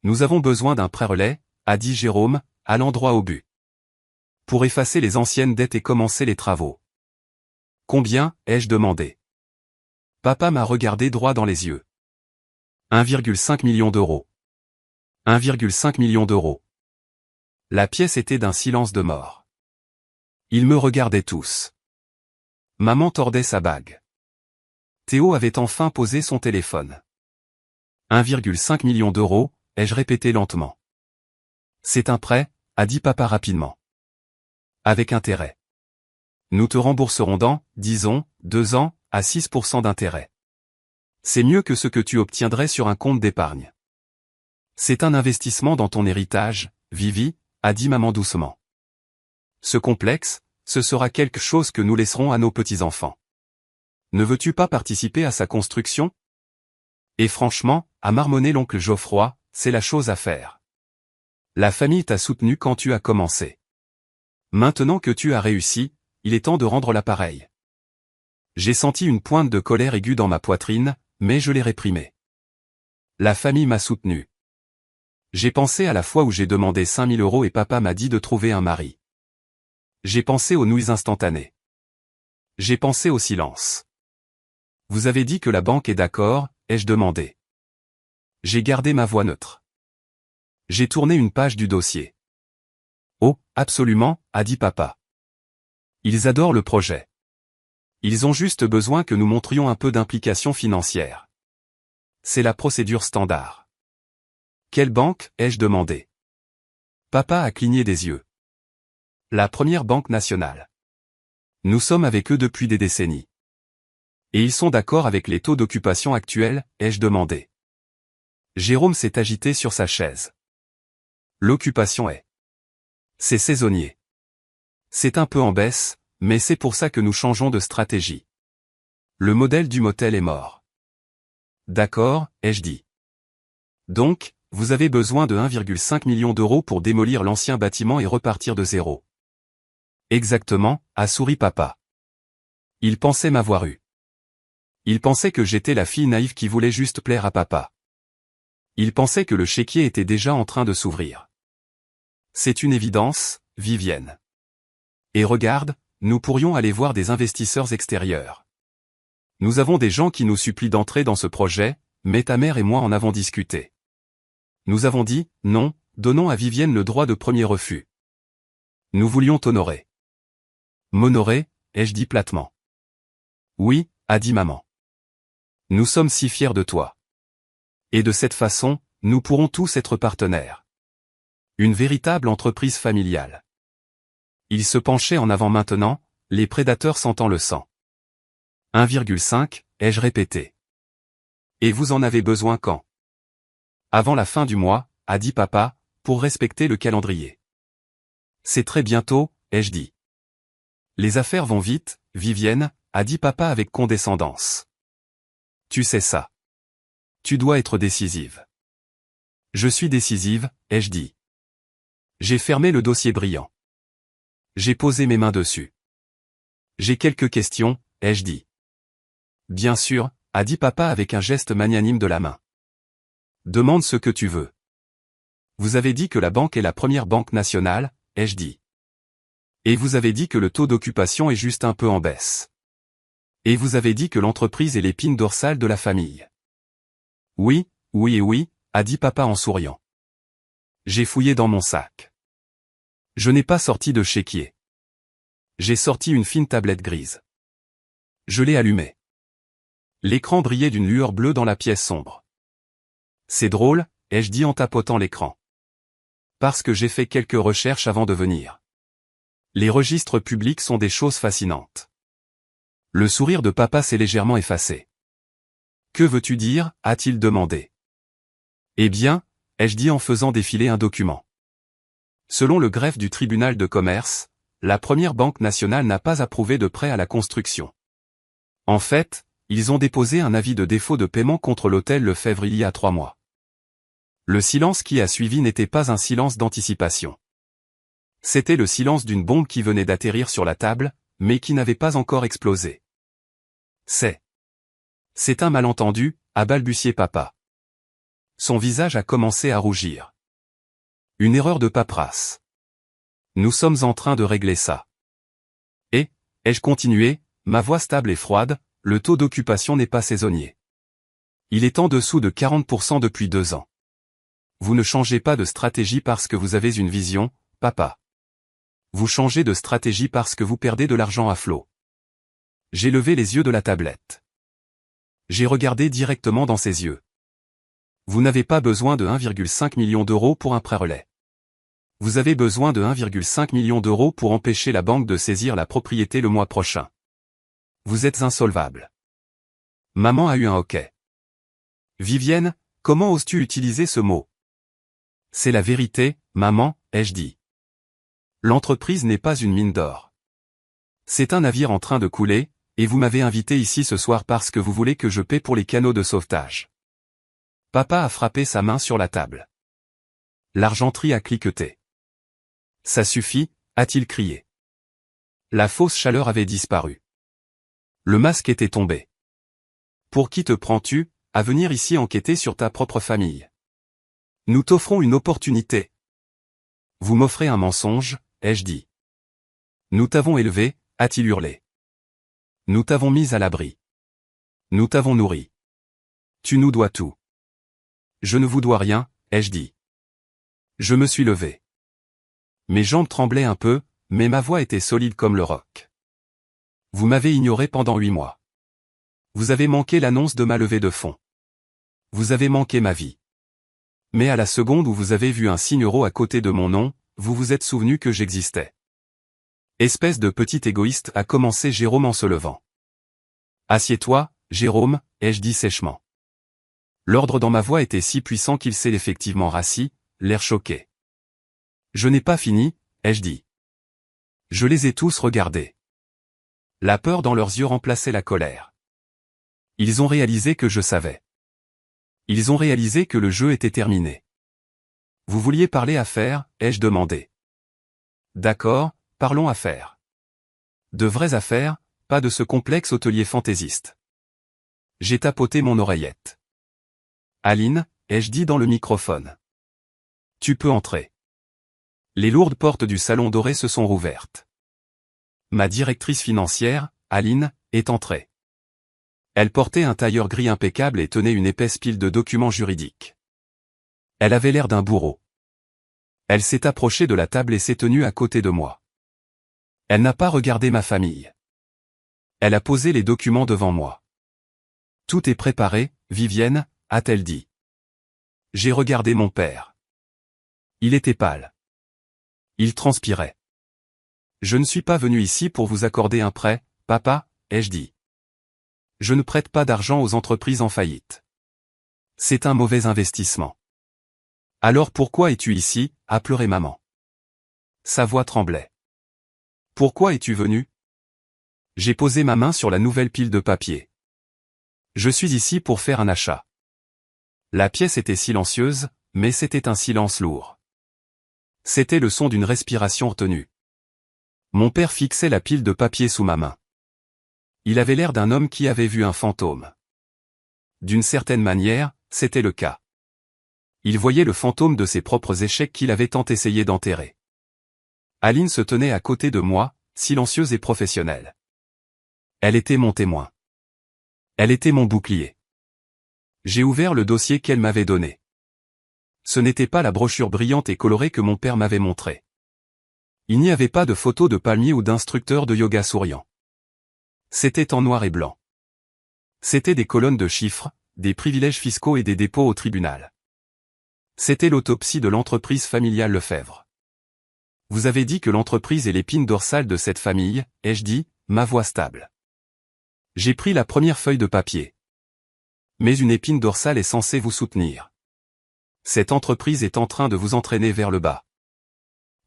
Nous avons besoin d'un prêt relais, a dit Jérôme, allant droit au but. Pour effacer les anciennes dettes et commencer les travaux. Combien, ai-je demandé. Papa m'a regardé droit dans les yeux. 1,5 million d'euros. 1,5 million d'euros. La pièce était d'un silence de mort. Ils me regardaient tous. Maman tordait sa bague. Théo avait enfin posé son téléphone. 1,5 million d'euros, ai-je répété lentement. C'est un prêt, a dit papa rapidement. Avec intérêt. Nous te rembourserons dans, disons, 2 ans, à 6% d'intérêt. C'est mieux que ce que tu obtiendrais sur un compte d'épargne. C'est un investissement dans ton héritage, Vivi, a dit maman doucement. Ce complexe, ce sera quelque chose que nous laisserons à nos petits-enfants. Ne veux-tu pas participer à sa construction? Et franchement, a marmonné l'oncle Geoffroy, c'est la chose à faire. La famille t'a soutenu quand tu as commencé. Maintenant que tu as réussi, il est temps de rendre l'appareil. J'ai senti une pointe de colère aiguë dans ma poitrine, mais je l'ai réprimée. La famille m'a soutenu. J'ai pensé à la fois où j'ai demandé 5 000 € et papa m'a dit de trouver un mari. J'ai pensé aux nouilles instantanées. J'ai pensé au silence. Vous avez dit que la banque est d'accord, ai-je demandé. J'ai gardé ma voix neutre. J'ai tourné une page du dossier. Oh, absolument, a dit papa. Ils adorent le projet. Ils ont juste besoin que nous montrions un peu d'implication financière. C'est la procédure standard. Quelle banque, ai-je demandé. Papa a cligné des yeux. La Première Banque Nationale. Nous sommes avec eux depuis des décennies. Et ils sont d'accord avec les taux d'occupation actuels, ai-je demandé. Jérôme s'est agité sur sa chaise. L'occupation est. C'est saisonnier. C'est un peu en baisse, mais c'est pour ça que nous changeons de stratégie. Le modèle du motel est mort. D'accord, ai-je dit. Donc, vous avez besoin de 1,5 million d'euros pour démolir l'ancien bâtiment et repartir de zéro. Exactement, a souri papa. Il pensait m'avoir eu. Il pensait que j'étais la fille naïve qui voulait juste plaire à papa. Il pensait que le chéquier était déjà en train de s'ouvrir. C'est une évidence, Vivienne. Et regarde, nous pourrions aller voir des investisseurs extérieurs. Nous avons des gens qui nous supplient d'entrer dans ce projet, mais ta mère et moi en avons discuté. Nous avons dit, non, donnons à Vivienne le droit de premier refus. Nous voulions t'honorer. M'honorer, ai-je dit platement. Oui, a dit maman. Nous sommes si fiers de toi. Et de cette façon, nous pourrons tous être partenaires. Une véritable entreprise familiale. Il se penchait en avant maintenant, les prédateurs sentant le sang. 1,5, ai-je répété. Et vous en avez besoin quand? Avant la fin du mois, a dit papa, pour respecter le calendrier. C'est très bientôt, ai-je dit. Les affaires vont vite, Vivienne, a dit papa avec condescendance. Tu sais ça. Tu dois être décisive. Je suis décisive, ai-je dit. J'ai fermé le dossier brillant. J'ai posé mes mains dessus. J'ai quelques questions, ai-je dit. Bien sûr, a dit papa avec un geste magnanime de la main. Demande ce que tu veux. Vous avez dit que la banque est la Première Banque Nationale, ai-je dit. Et vous avez dit que le taux d'occupation est juste un peu en baisse. Et vous avez dit que l'entreprise est l'épine dorsale de la famille. Oui, oui et oui, a dit papa en souriant. J'ai fouillé dans mon sac. Je n'ai pas sorti de chéquier. J'ai sorti une fine tablette grise. Je l'ai allumée. L'écran brillait d'une lueur bleue dans la pièce sombre. C'est drôle, ai-je dit en tapotant l'écran. Parce que j'ai fait quelques recherches avant de venir. Les registres publics sont des choses fascinantes. Le sourire de papa s'est légèrement effacé. Que veux-tu dire, a-t-il demandé. Eh bien, ai-je dit en faisant défiler un document. Selon le greffe du tribunal de commerce, la Première Banque Nationale n'a pas approuvé de prêt à la construction. En fait, ils ont déposé un avis de défaut de paiement contre l'hôtel Lefebvre il y a 3 mois. Le silence qui a suivi n'était pas un silence d'anticipation. C'était le silence d'une bombe qui venait d'atterrir sur la table, mais qui n'avait pas encore explosé. C'est un malentendu, a balbutié papa. Son visage a commencé à rougir. Une erreur de paperasse. Nous sommes en train de régler ça. Et, ai-je continué, ma voix stable et froide, le taux d'occupation n'est pas saisonnier. Il est en dessous de 40% depuis 2 ans. Vous ne changez pas de stratégie parce que vous avez une vision, papa. Vous changez de stratégie parce que vous perdez de l'argent à flot. J'ai levé les yeux de la tablette. J'ai regardé directement dans ses yeux. Vous n'avez pas besoin de 1,5 million d'euros pour un prêt relais. Vous avez besoin de 1,5 million d'euros pour empêcher la banque de saisir la propriété le mois prochain. Vous êtes insolvable. Maman a eu un hoquet. Vivienne, comment oses-tu utiliser ce mot? C'est la vérité, maman, ai-je dit. L'entreprise n'est pas une mine d'or. C'est un navire en train de couler, et vous m'avez invité ici ce soir parce que vous voulez que je paie pour les canaux de sauvetage. Papa a frappé sa main sur la table. L'argenterie a cliqueté. Ça suffit, a-t-il crié. La fausse chaleur avait disparu. Le masque était tombé. Pour qui te prends-tu, à venir ici enquêter sur ta propre famille? Nous t'offrons une opportunité. Vous m'offrez un mensonge, ai-je dit. Nous t'avons élevé, a-t-il hurlé. Nous t'avons mis à l'abri. Nous t'avons nourri. Tu nous dois tout. Je ne vous dois rien, ai-je dit. Je me suis levé. Mes jambes tremblaient un peu, mais ma voix était solide comme le roc. Vous m'avez ignoré pendant 8 mois. Vous avez manqué l'annonce de ma levée de fonds. Vous avez manqué ma vie. Mais à la seconde où vous avez vu un signe euro à côté de mon nom, vous vous êtes souvenu que j'existais. Espèce de petit égoïste, a commencé Jérôme en se levant. Assieds-toi, Jérôme, ai-je dit sèchement. L'ordre dans ma voix était si puissant qu'il s'est effectivement rassis, l'air choqué. Je n'ai pas fini, ai-je dit. Je les ai tous regardés. La peur dans leurs yeux remplaçait la colère. Ils ont réalisé que je savais. Ils ont réalisé que le jeu était terminé. Vous vouliez parler affaires, ai-je demandé. D'accord, parlons affaires. De vraies affaires, pas de ce complexe hôtelier fantaisiste. J'ai tapoté mon oreillette. Aline, ai-je dit dans le microphone. Tu peux entrer. Les lourdes portes du salon doré se sont rouvertes. Ma directrice financière, Aline, est entrée. Elle portait un tailleur gris impeccable et tenait une épaisse pile de documents juridiques. Elle avait l'air d'un bourreau. Elle s'est approchée de la table et s'est tenue à côté de moi. Elle n'a pas regardé ma famille. Elle a posé les documents devant moi. Tout est préparé, Vivienne, a-t-elle dit. J'ai regardé mon père. Il était pâle. Il transpirait. Je ne suis pas venu ici pour vous accorder un prêt, papa, ai-je dit. Je ne prête pas d'argent aux entreprises en faillite. C'est un mauvais investissement. Alors pourquoi es-tu ici, a pleuré maman. Sa voix tremblait. Pourquoi es-tu venu? J'ai posé ma main sur la nouvelle pile de papier. Je suis ici pour faire un achat. La pièce était silencieuse, mais c'était un silence lourd. C'était le son d'une respiration retenue. Mon père fixait la pile de papier sous ma main. Il avait l'air d'un homme qui avait vu un fantôme. D'une certaine manière, c'était le cas. Il voyait le fantôme de ses propres échecs qu'il avait tant essayé d'enterrer. Aline se tenait à côté de moi, silencieuse et professionnelle. Elle était mon témoin. Elle était mon bouclier. J'ai ouvert le dossier qu'elle m'avait donné. Ce n'était pas la brochure brillante et colorée que mon père m'avait montrée. Il n'y avait pas de photos de palmiers ou d'instructeurs de yoga souriants. C'était en noir et blanc. C'était des colonnes de chiffres, des privilèges fiscaux et des dépôts au tribunal. C'était l'autopsie de l'entreprise familiale Lefebvre. Vous avez dit que l'entreprise est l'épine dorsale de cette famille, ai-je dit, ma voix stable. J'ai pris la première feuille de papier. Mais une épine dorsale est censée vous soutenir. Cette entreprise est en train de vous entraîner vers le bas.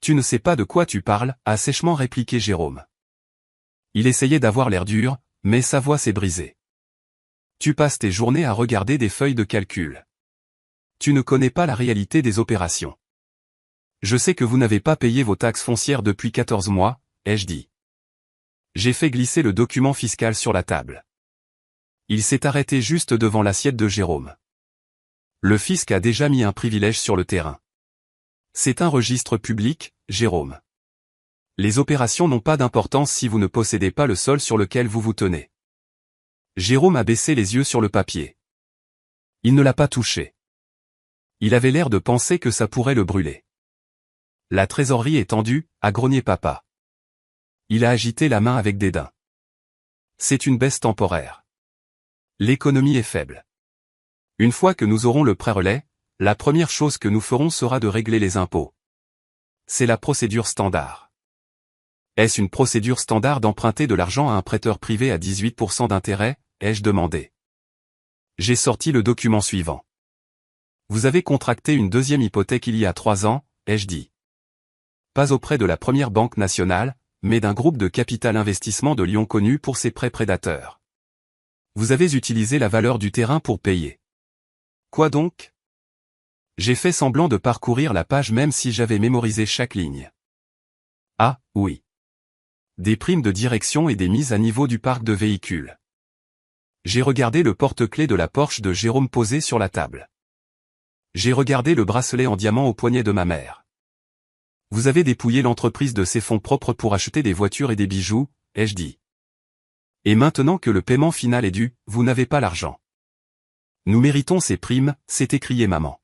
Tu ne sais pas de quoi tu parles, a sèchement répliqué Jérôme. Il essayait d'avoir l'air dur, mais sa voix s'est brisée. Tu passes tes journées à regarder des feuilles de calcul. Tu ne connais pas la réalité des opérations. Je sais que vous n'avez pas payé vos taxes foncières depuis 14 mois, ai-je dit. J'ai fait glisser le document fiscal sur la table. Il s'est arrêté juste devant l'assiette de Jérôme. Le fisc a déjà mis un privilège sur le terrain. C'est un registre public, Jérôme. Les opérations n'ont pas d'importance si vous ne possédez pas le sol sur lequel vous vous tenez. Jérôme a baissé les yeux sur le papier. Il ne l'a pas touché. Il avait l'air de penser que ça pourrait le brûler. La trésorerie est tendue, a grogné papa. Il a agité la main avec dédain. C'est une baisse temporaire. L'économie est faible. Une fois que nous aurons le prêt-relais, la première chose que nous ferons sera de régler les impôts. C'est la procédure standard. Est-ce une procédure standard d'emprunter de l'argent à un prêteur privé à 18% d'intérêt, ai-je demandé. J'ai sorti le document suivant. Vous avez contracté une deuxième hypothèque il y a 3 ans, ai-je dit. Pas auprès de la première banque nationale, mais d'un groupe de capital investissement de Lyon connu pour ses prêts prédateurs. Vous avez utilisé la valeur du terrain pour payer. Quoi donc? J'ai fait semblant de parcourir la page même si j'avais mémorisé chaque ligne. Ah, oui. Des primes de direction et des mises à niveau du parc de véhicules. J'ai regardé le porte-clés de la Porsche de Jérôme posé sur la table. J'ai regardé le bracelet en diamant au poignet de ma mère. Vous avez dépouillé l'entreprise de ses fonds propres pour acheter des voitures et des bijoux, ai-je dit. Et maintenant que le paiement final est dû, vous n'avez pas l'argent. Nous méritons ces primes, s'est écriée maman.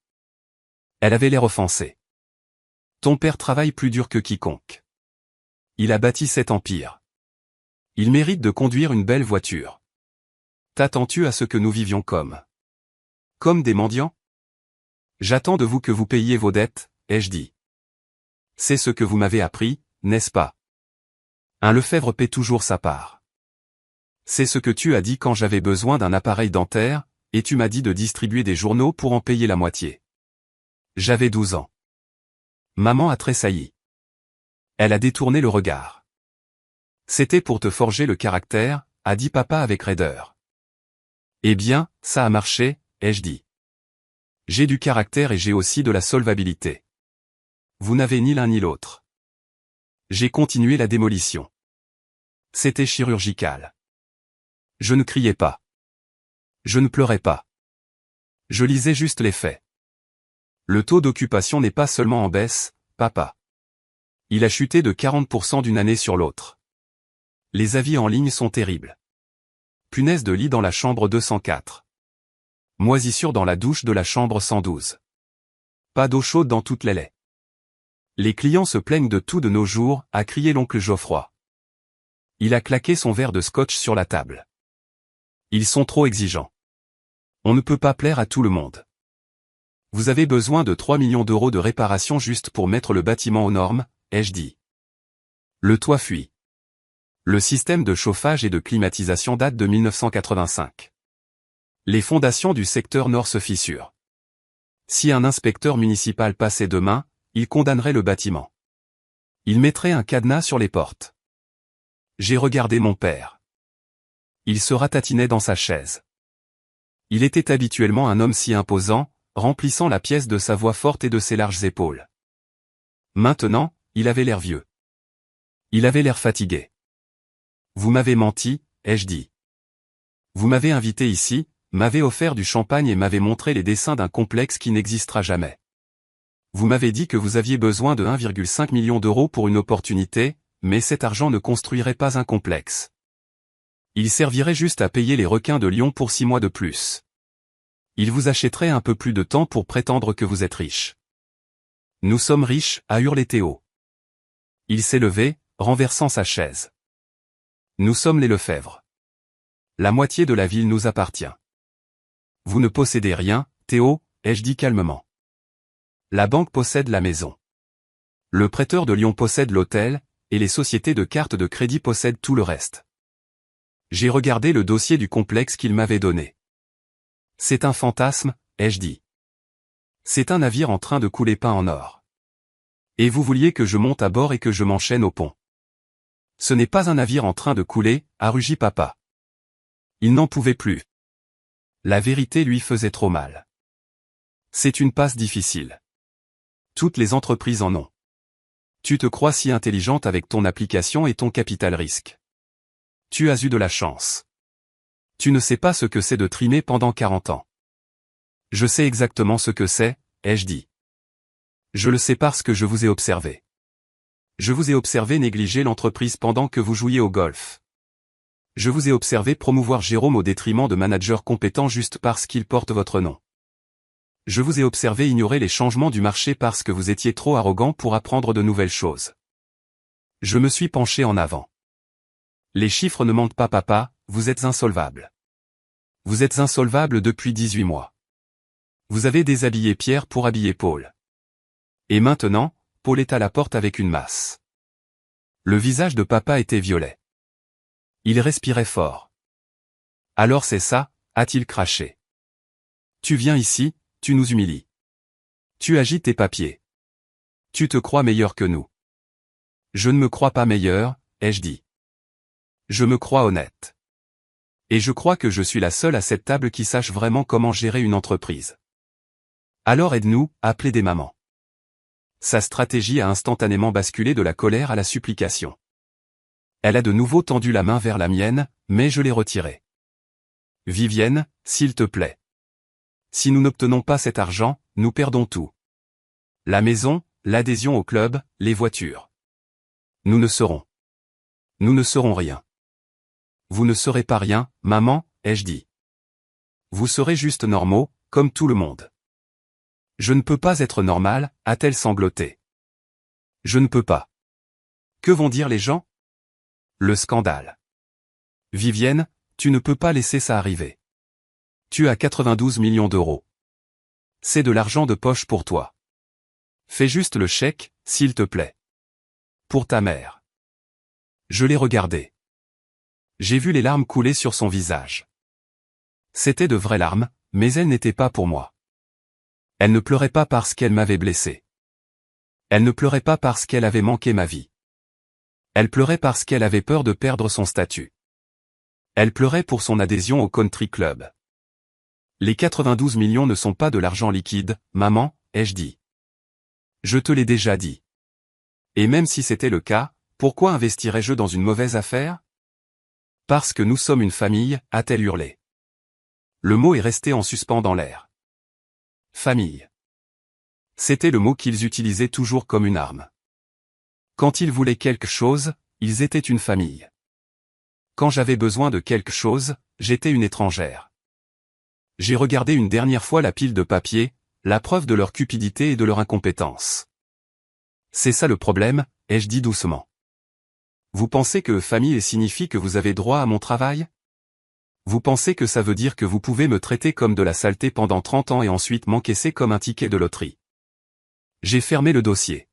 Elle avait l'air offensée. Ton père travaille plus dur que quiconque. Il a bâti cet empire. Il mérite de conduire une belle voiture. T'attends-tu à ce que nous vivions comme des mendiants? J'attends de vous que vous payiez vos dettes, ai-je dit. C'est ce que vous m'avez appris, n'est-ce pas? Un Lefebvre paie toujours sa part. C'est ce que tu as dit quand j'avais besoin d'un appareil dentaire, et tu m'as dit de distribuer des journaux pour en payer la moitié. J'avais 12 ans. Maman a tressailli. Elle a détourné le regard. C'était pour te forger le caractère, a dit papa avec raideur. Eh bien, ça a marché, ai-je dit. J'ai du caractère et j'ai aussi de la solvabilité. Vous n'avez ni l'un ni l'autre. J'ai continué la démolition. C'était chirurgical. Je ne criais pas. Je ne pleurais pas. Je lisais juste les faits. Le taux d'occupation n'est pas seulement en baisse, papa. Il a chuté de 40% d'une année sur l'autre. Les avis en ligne sont terribles. Punaise de lit dans la chambre 204. Moisissure dans la douche de la chambre 112. Pas d'eau chaude dans toutes les laits. Les clients se plaignent de tout de nos jours, a crié l'oncle Geoffroy. Il a claqué son verre de scotch sur la table. Ils sont trop exigeants. On ne peut pas plaire à tout le monde. Vous avez besoin de 3 millions d'euros de réparation juste pour mettre le bâtiment aux normes, ai-je dit. Le toit fuit. Le système de chauffage et de climatisation date de 1985. Les fondations du secteur nord se fissurent. Si un inspecteur municipal passait demain, il condamnerait le bâtiment. Il mettrait un cadenas sur les portes. J'ai regardé mon père. Il se ratatinait dans sa chaise. Il était habituellement un homme si imposant, remplissant la pièce de sa voix forte et de ses larges épaules. Maintenant, il avait l'air vieux. Il avait l'air fatigué. Vous m'avez menti, ai-je dit. Vous m'avez invité ici, m'avez offert du champagne et m'avez montré les dessins d'un complexe qui n'existera jamais. Vous m'avez dit que vous aviez besoin de 1,5 million d'euros pour une opportunité, mais cet argent ne construirait pas un complexe. Il servirait juste à payer les requins de Lyon pour 6 mois de plus. Il vous achèterait un peu plus de temps pour prétendre que vous êtes riche. Nous sommes riches, a hurlé Théo. Il s'est levé, renversant sa chaise. Nous sommes les Lefebvre. La moitié de la ville nous appartient. Vous ne possédez rien, Théo, ai-je dit calmement. La banque possède la maison. Le prêteur de Lyon possède l'hôtel, et les sociétés de cartes de crédit possèdent tout le reste. J'ai regardé le dossier du complexe qu'il m'avait donné. C'est un fantasme, ai-je dit. C'est un navire en train de couler peint en or. Et vous vouliez que je monte à bord et que je m'enchaîne au pont. Ce n'est pas un navire en train de couler, a rugi papa. Il n'en pouvait plus. La vérité lui faisait trop mal. C'est une passe difficile. Toutes les entreprises en ont. Tu te crois si intelligente avec ton application et ton capital risque. Tu as eu de la chance. Tu ne sais pas ce que c'est de trimer pendant 40 ans. Je sais exactement ce que c'est, ai-je dit. Je le sais parce que je vous ai observé. Je vous ai observé négliger l'entreprise pendant que vous jouiez au golf. Je vous ai observé promouvoir Jérôme au détriment de managers compétents juste parce qu'il porte votre nom. Je vous ai observé ignorer les changements du marché parce que vous étiez trop arrogant pour apprendre de nouvelles choses. Je me suis penché en avant. Les chiffres ne mentent pas papa, vous êtes insolvable. Vous êtes insolvable depuis 18 mois. Vous avez déshabillé Pierre pour habiller Paul. Et maintenant, Paul est à la porte avec une masse. Le visage de papa était violet. Il respirait fort. Alors c'est ça, a-t-il craché. Tu viens ici, tu nous humilies. Tu agites tes papiers. Tu te crois meilleur que nous. Je ne me crois pas meilleur, ai-je dit. Je me crois honnête. Et je crois que je suis la seule à cette table qui sache vraiment comment gérer une entreprise. Alors aide-nous, appelez des mamans. Sa stratégie a instantanément basculé de la colère à la supplication. Elle a de nouveau tendu la main vers la mienne, mais je l'ai retirée. Vivienne, s'il te plaît. Si nous n'obtenons pas cet argent, nous perdons tout. La maison, l'adhésion au club, les voitures. Nous ne serons rien. Vous ne serez pas rien, maman, ai-je dit. Vous serez juste normaux, comme tout le monde. Je ne peux pas être normal, a-t-elle sangloté. Je ne peux pas. Que vont dire les gens? Le scandale. Vivienne, tu ne peux pas laisser ça arriver. Tu as 92 millions d'euros. C'est de l'argent de poche pour toi. Fais juste le chèque, s'il te plaît. Pour ta mère. Je l'ai regardé. J'ai vu les larmes couler sur son visage. C'était de vraies larmes, mais elles n'étaient pas pour moi. Elle ne pleurait pas parce qu'elle m'avait blessé. Elle ne pleurait pas parce qu'elle avait manqué ma vie. Elle pleurait parce qu'elle avait peur de perdre son statut. Elle pleurait pour son adhésion au country club. Les 92 millions ne sont pas de l'argent liquide, maman, ai-je dit. Je te l'ai déjà dit. Et même si c'était le cas, pourquoi investirais-je dans une mauvaise affaire? Parce que nous sommes une famille, a-t-elle hurlé. Le mot est resté en suspens dans l'air. Famille. C'était le mot qu'ils utilisaient toujours comme une arme. Quand ils voulaient quelque chose, ils étaient une famille. Quand j'avais besoin de quelque chose, j'étais une étrangère. J'ai regardé une dernière fois la pile de papier, la preuve de leur cupidité et de leur incompétence. C'est ça le problème, ai-je dit doucement. Vous pensez que famille signifie que vous avez droit à mon travail? Vous pensez que ça veut dire que vous pouvez me traiter comme de la saleté pendant 30 ans et ensuite m'encaisser comme un ticket de loterie? J'ai fermé le dossier.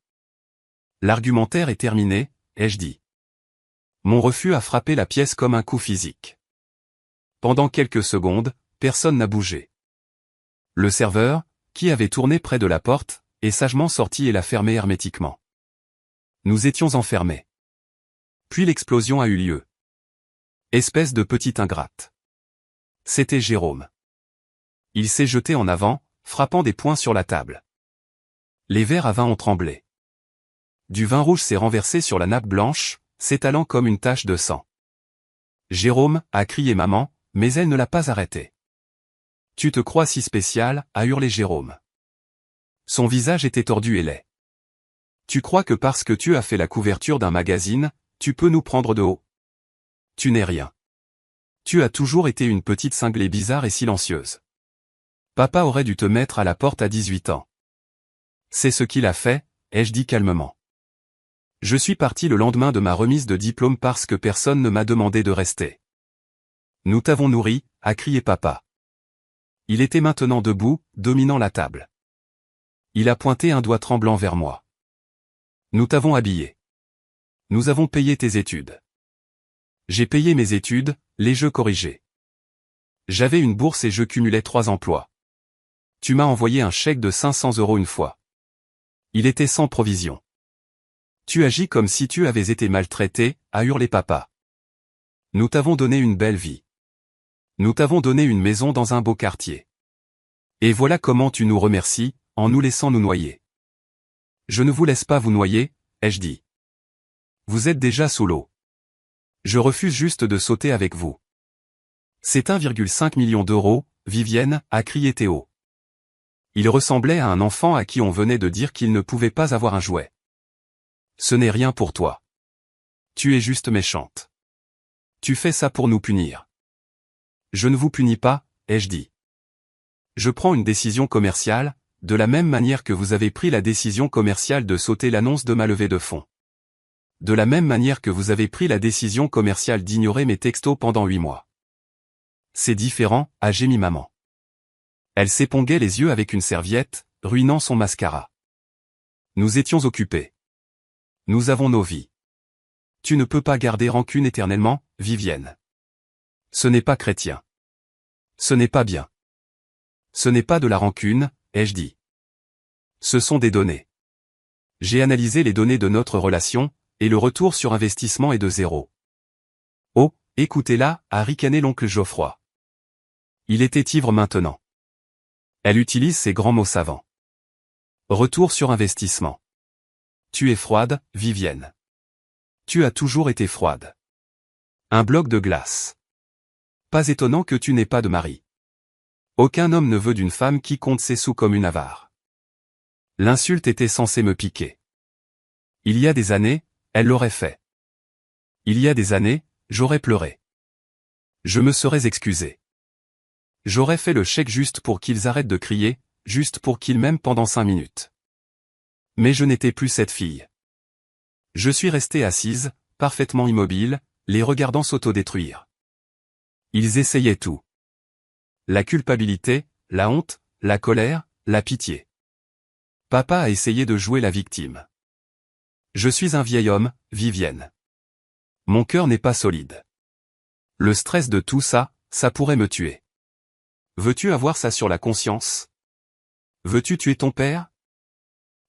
L'argumentaire est terminé, ai-je dit. Mon refus a frappé la pièce comme un coup physique. Pendant quelques secondes, personne n'a bougé. Le serveur, qui avait tourné près de la porte, est sagement sorti et l'a fermée hermétiquement. Nous étions enfermés. Puis l'explosion a eu lieu. Espèce de petite ingrate. C'était Jérôme. Il s'est jeté en avant, frappant des poings sur la table. Les verres à vin ont tremblé. Du vin rouge s'est renversé sur la nappe blanche, s'étalant comme une tache de sang. Jérôme, a crié maman, mais elle ne l'a pas arrêté. Tu te crois si spécial, a hurlé Jérôme. Son visage était tordu et laid. Tu crois que parce que tu as fait la couverture d'un magazine, tu peux nous prendre de haut? Tu n'es rien. Tu as toujours été une petite cinglée bizarre et silencieuse. Papa aurait dû te mettre à la porte à 18 ans. C'est ce qu'il a fait, ai-je dit calmement. Je suis parti le lendemain de ma remise de diplôme parce que personne ne m'a demandé de rester. Nous t'avons nourri, a crié papa. Il était maintenant debout, dominant la table. Il a pointé un doigt tremblant vers moi. Nous t'avons habillé. Nous avons payé tes études. J'ai payé mes études, les jeux corrigés. J'avais une bourse et je cumulais 3 emplois. Tu m'as envoyé un chèque de 500 € une fois. Il était sans provision. Tu agis comme si tu avais été maltraité, a hurlé papa. Nous t'avons donné une belle vie. Nous t'avons donné une maison dans un beau quartier. Et voilà comment tu nous remercies, en nous laissant nous noyer. Je ne vous laisse pas vous noyer, ai-je dit. Vous êtes déjà sous l'eau. Je refuse juste de sauter avec vous. C'est 1,5 million d'euros, Vivienne, a crié Théo. Il ressemblait à un enfant à qui on venait de dire qu'il ne pouvait pas avoir un jouet. Ce n'est rien pour toi. Tu es juste méchante. Tu fais ça pour nous punir. Je ne vous punis pas, ai-je dit. Je prends une décision commerciale, de la même manière que vous avez pris la décision commerciale de sauter l'annonce de ma levée de fonds. De la même manière que vous avez pris la décision commerciale d'ignorer mes textos pendant 8 mois. C'est différent, a gémi maman. Elle s'éponguait les yeux avec une serviette, ruinant son mascara. Nous étions occupés. Nous avons nos vies. Tu ne peux pas garder rancune éternellement, Vivienne. Ce n'est pas chrétien. Ce n'est pas bien. Ce n'est pas de la rancune, ai-je dit. Ce sont des données. J'ai analysé les données de notre relation, et le retour sur investissement est de 0. Oh, écoutez-la, a ricané l'oncle Geoffroy. Il était ivre maintenant. Elle utilise ces grands mots savants. Retour sur investissement. Tu es froide, Vivienne. Tu as toujours été froide. Un bloc de glace. Pas étonnant que tu n'aies pas de mari. Aucun homme ne veut d'une femme qui compte ses sous comme une avare. L'insulte était censée me piquer. Il y a des années, elle l'aurait fait. Il y a des années, j'aurais pleuré. Je me serais excusé. J'aurais fait le chèque juste pour qu'ils arrêtent de crier, juste pour qu'ils m'aiment pendant 5 minutes. Mais je n'étais plus cette fille. Je suis restée assise, parfaitement immobile, les regardant s'autodétruire. Ils essayaient tout. La culpabilité, la honte, la colère, la pitié. Papa a essayé de jouer la victime. Je suis un vieil homme, Vivienne. Mon cœur n'est pas solide. Le stress de tout ça, ça pourrait me tuer. Veux-tu avoir ça sur la conscience? Veux-tu tuer ton père?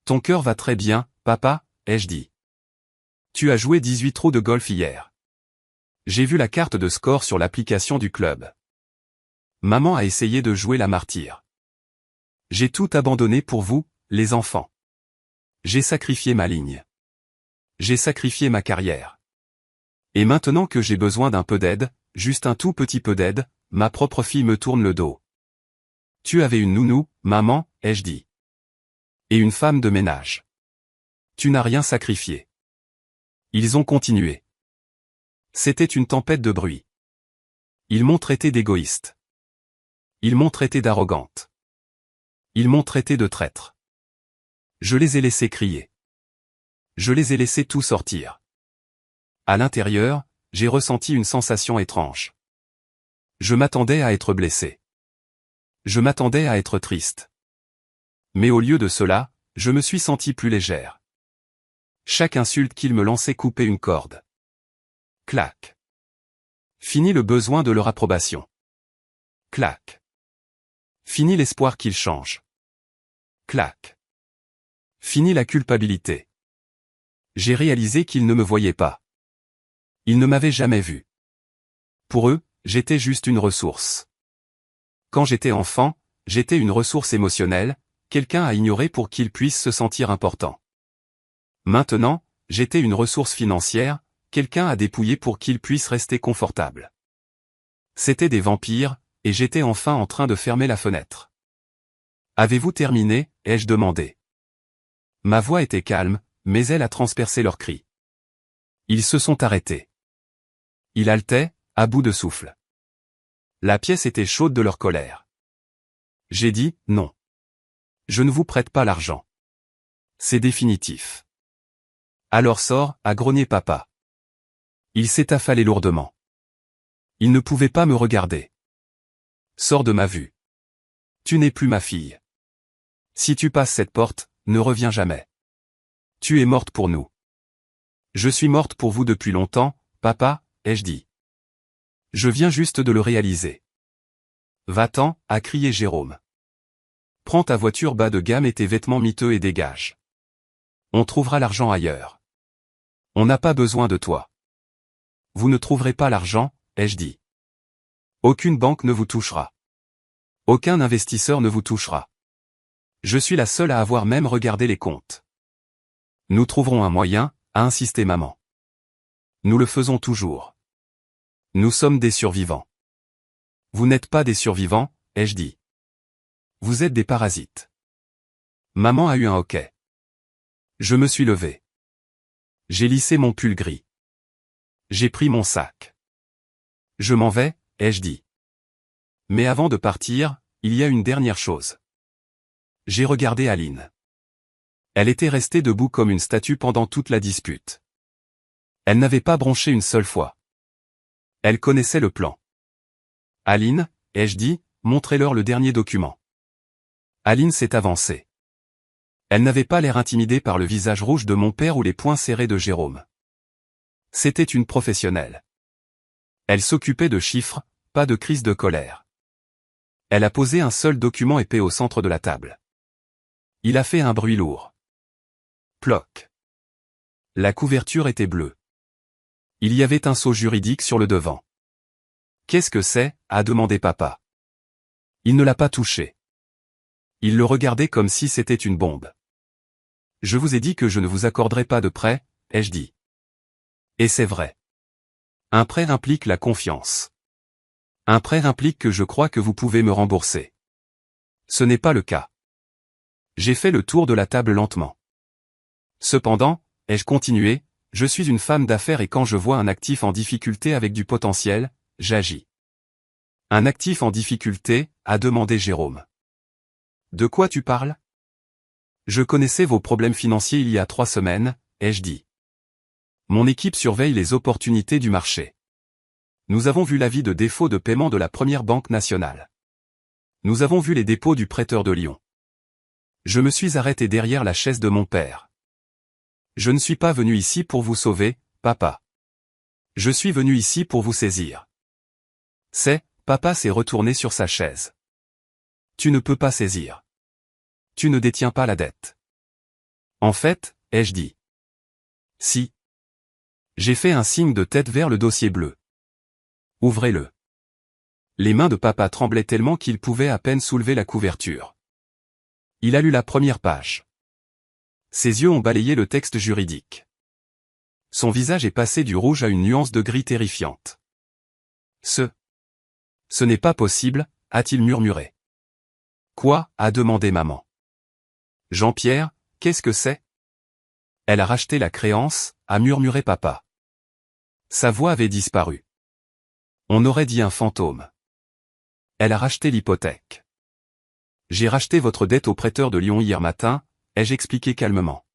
Ton cœur va très bien, papa, ai-je dit. Tu as joué 18 trous de golf hier. J'ai vu la carte de score sur l'application du club. Maman a essayé de jouer la martyre. J'ai tout abandonné pour vous, les enfants. J'ai sacrifié ma ligne. J'ai sacrifié ma carrière. Et maintenant que j'ai besoin d'un peu d'aide, juste un tout petit peu d'aide, ma propre fille me tourne le dos. Tu avais une nounou, maman, ai-je dit. Et une femme de ménage. Tu n'as rien sacrifié. Ils ont continué. C'était une tempête de bruit. Ils m'ont traité d'égoïste. Ils m'ont traité d'arrogante. Ils m'ont traité de traître. Je les ai laissés crier. Je les ai laissés tout sortir. À l'intérieur, j'ai ressenti une sensation étrange. Je m'attendais à être blessé. Je m'attendais à être triste. Mais au lieu de cela, je me suis senti plus légère. Chaque insulte qu'ils me lançaient coupait une corde. Clac. Fini le besoin de leur approbation. Clac. Fini l'espoir qu'ils changent. Clac. Fini la culpabilité. J'ai réalisé qu'ils ne me voyaient pas. Ils ne m'avaient jamais vu. Pour eux, j'étais juste une ressource. Quand j'étais enfant, j'étais une ressource émotionnelle, quelqu'un à ignorer pour qu'ils puissent se sentir important. Maintenant, j'étais une ressource financière, quelqu'un à dépouiller pour qu'ils puissent rester confortables. C'étaient des vampires, et j'étais enfin en train de fermer la fenêtre. Avez-vous terminé, ai-je demandé. Ma voix était calme, mais elle a transpercé leurs cris. Ils se sont arrêtés. Ils haletaient, à bout de souffle. La pièce était chaude de leur colère. J'ai dit, non. Je ne vous prête pas l'argent. C'est définitif. Alors sors, a grogné papa. Il s'est affalé lourdement. Il ne pouvait pas me regarder. Sors de ma vue. Tu n'es plus ma fille. Si tu passes cette porte, ne reviens jamais. Tu es morte pour nous. Je suis morte pour vous depuis longtemps, papa, ai-je dit. Je viens juste de le réaliser. Va-t'en, a crié Jérôme. Prends ta voiture bas de gamme et tes vêtements miteux et dégage. On trouvera l'argent ailleurs. On n'a pas besoin de toi. Vous ne trouverez pas l'argent, ai-je dit. Aucune banque ne vous touchera. Aucun investisseur ne vous touchera. Je suis la seule à avoir même regardé les comptes. Nous trouverons un moyen, a insisté maman. Nous le faisons toujours. Nous sommes des survivants. Vous n'êtes pas des survivants, ai-je dit. Vous êtes des parasites. Maman a eu un hoquet. Je me suis levé. J'ai lissé mon pull gris. J'ai pris mon sac. Je m'en vais, ai-je dit. Mais avant de partir, il y a une dernière chose. J'ai regardé Aline. Elle était restée debout comme une statue pendant toute la dispute. Elle n'avait pas bronché une seule fois. Elle connaissait le plan. Aline, ai-je dit, montrez-leur le dernier document. Aline s'est avancée. Elle n'avait pas l'air intimidée par le visage rouge de mon père ou les poings serrés de Jérôme. C'était une professionnelle. Elle s'occupait de chiffres, pas de crise de colère. Elle a posé un seul document épais au centre de la table. Il a fait un bruit lourd. Ploc. La couverture était bleue. Il y avait un sceau juridique sur le devant. Qu'est-ce que c'est ? A demandé papa. Il ne l'a pas touché. Il le regardait comme si c'était une bombe. Je vous ai dit que je ne vous accorderai pas de prêt, ai-je dit. Et c'est vrai. Un prêt implique la confiance. Un prêt implique que je crois que vous pouvez me rembourser. Ce n'est pas le cas. J'ai fait le tour de la table lentement. Cependant, ai-je continué, je suis une femme d'affaires et quand je vois un actif en difficulté avec du potentiel, j'agis. Un actif en difficulté, a demandé Jérôme. De quoi tu parles ? Je connaissais vos problèmes financiers il y a 3 semaines, ai-je dit. Mon équipe surveille les opportunités du marché. Nous avons vu l'avis de défaut de paiement de la Première Banque nationale. Nous avons vu les dépôts du prêteur de Lyon. Je me suis arrêté derrière la chaise de mon père. Je ne suis pas venu ici pour vous sauver, papa. Je suis venu ici pour vous saisir. Papa s'est retourné sur sa chaise. Tu ne peux pas saisir. Tu ne détiens pas la dette. En fait, ai-je dit. Si. J'ai fait un signe de tête vers le dossier bleu. Ouvrez-le. Les mains de papa tremblaient tellement qu'il pouvait à peine soulever la couverture. Il a lu la première page. Ses yeux ont balayé le texte juridique. Son visage est passé du rouge à une nuance de gris terrifiante. Ce n'est pas possible, a-t-il murmuré. Quoi ? A demandé maman. Jean-Pierre, qu'est-ce que c'est ? Elle a racheté la créance, a murmuré papa. Sa voix avait disparu. On aurait dit un fantôme. Elle a racheté l'hypothèque. J'ai racheté votre dette au prêteur de Lyon hier matin, ai-je expliqué calmement.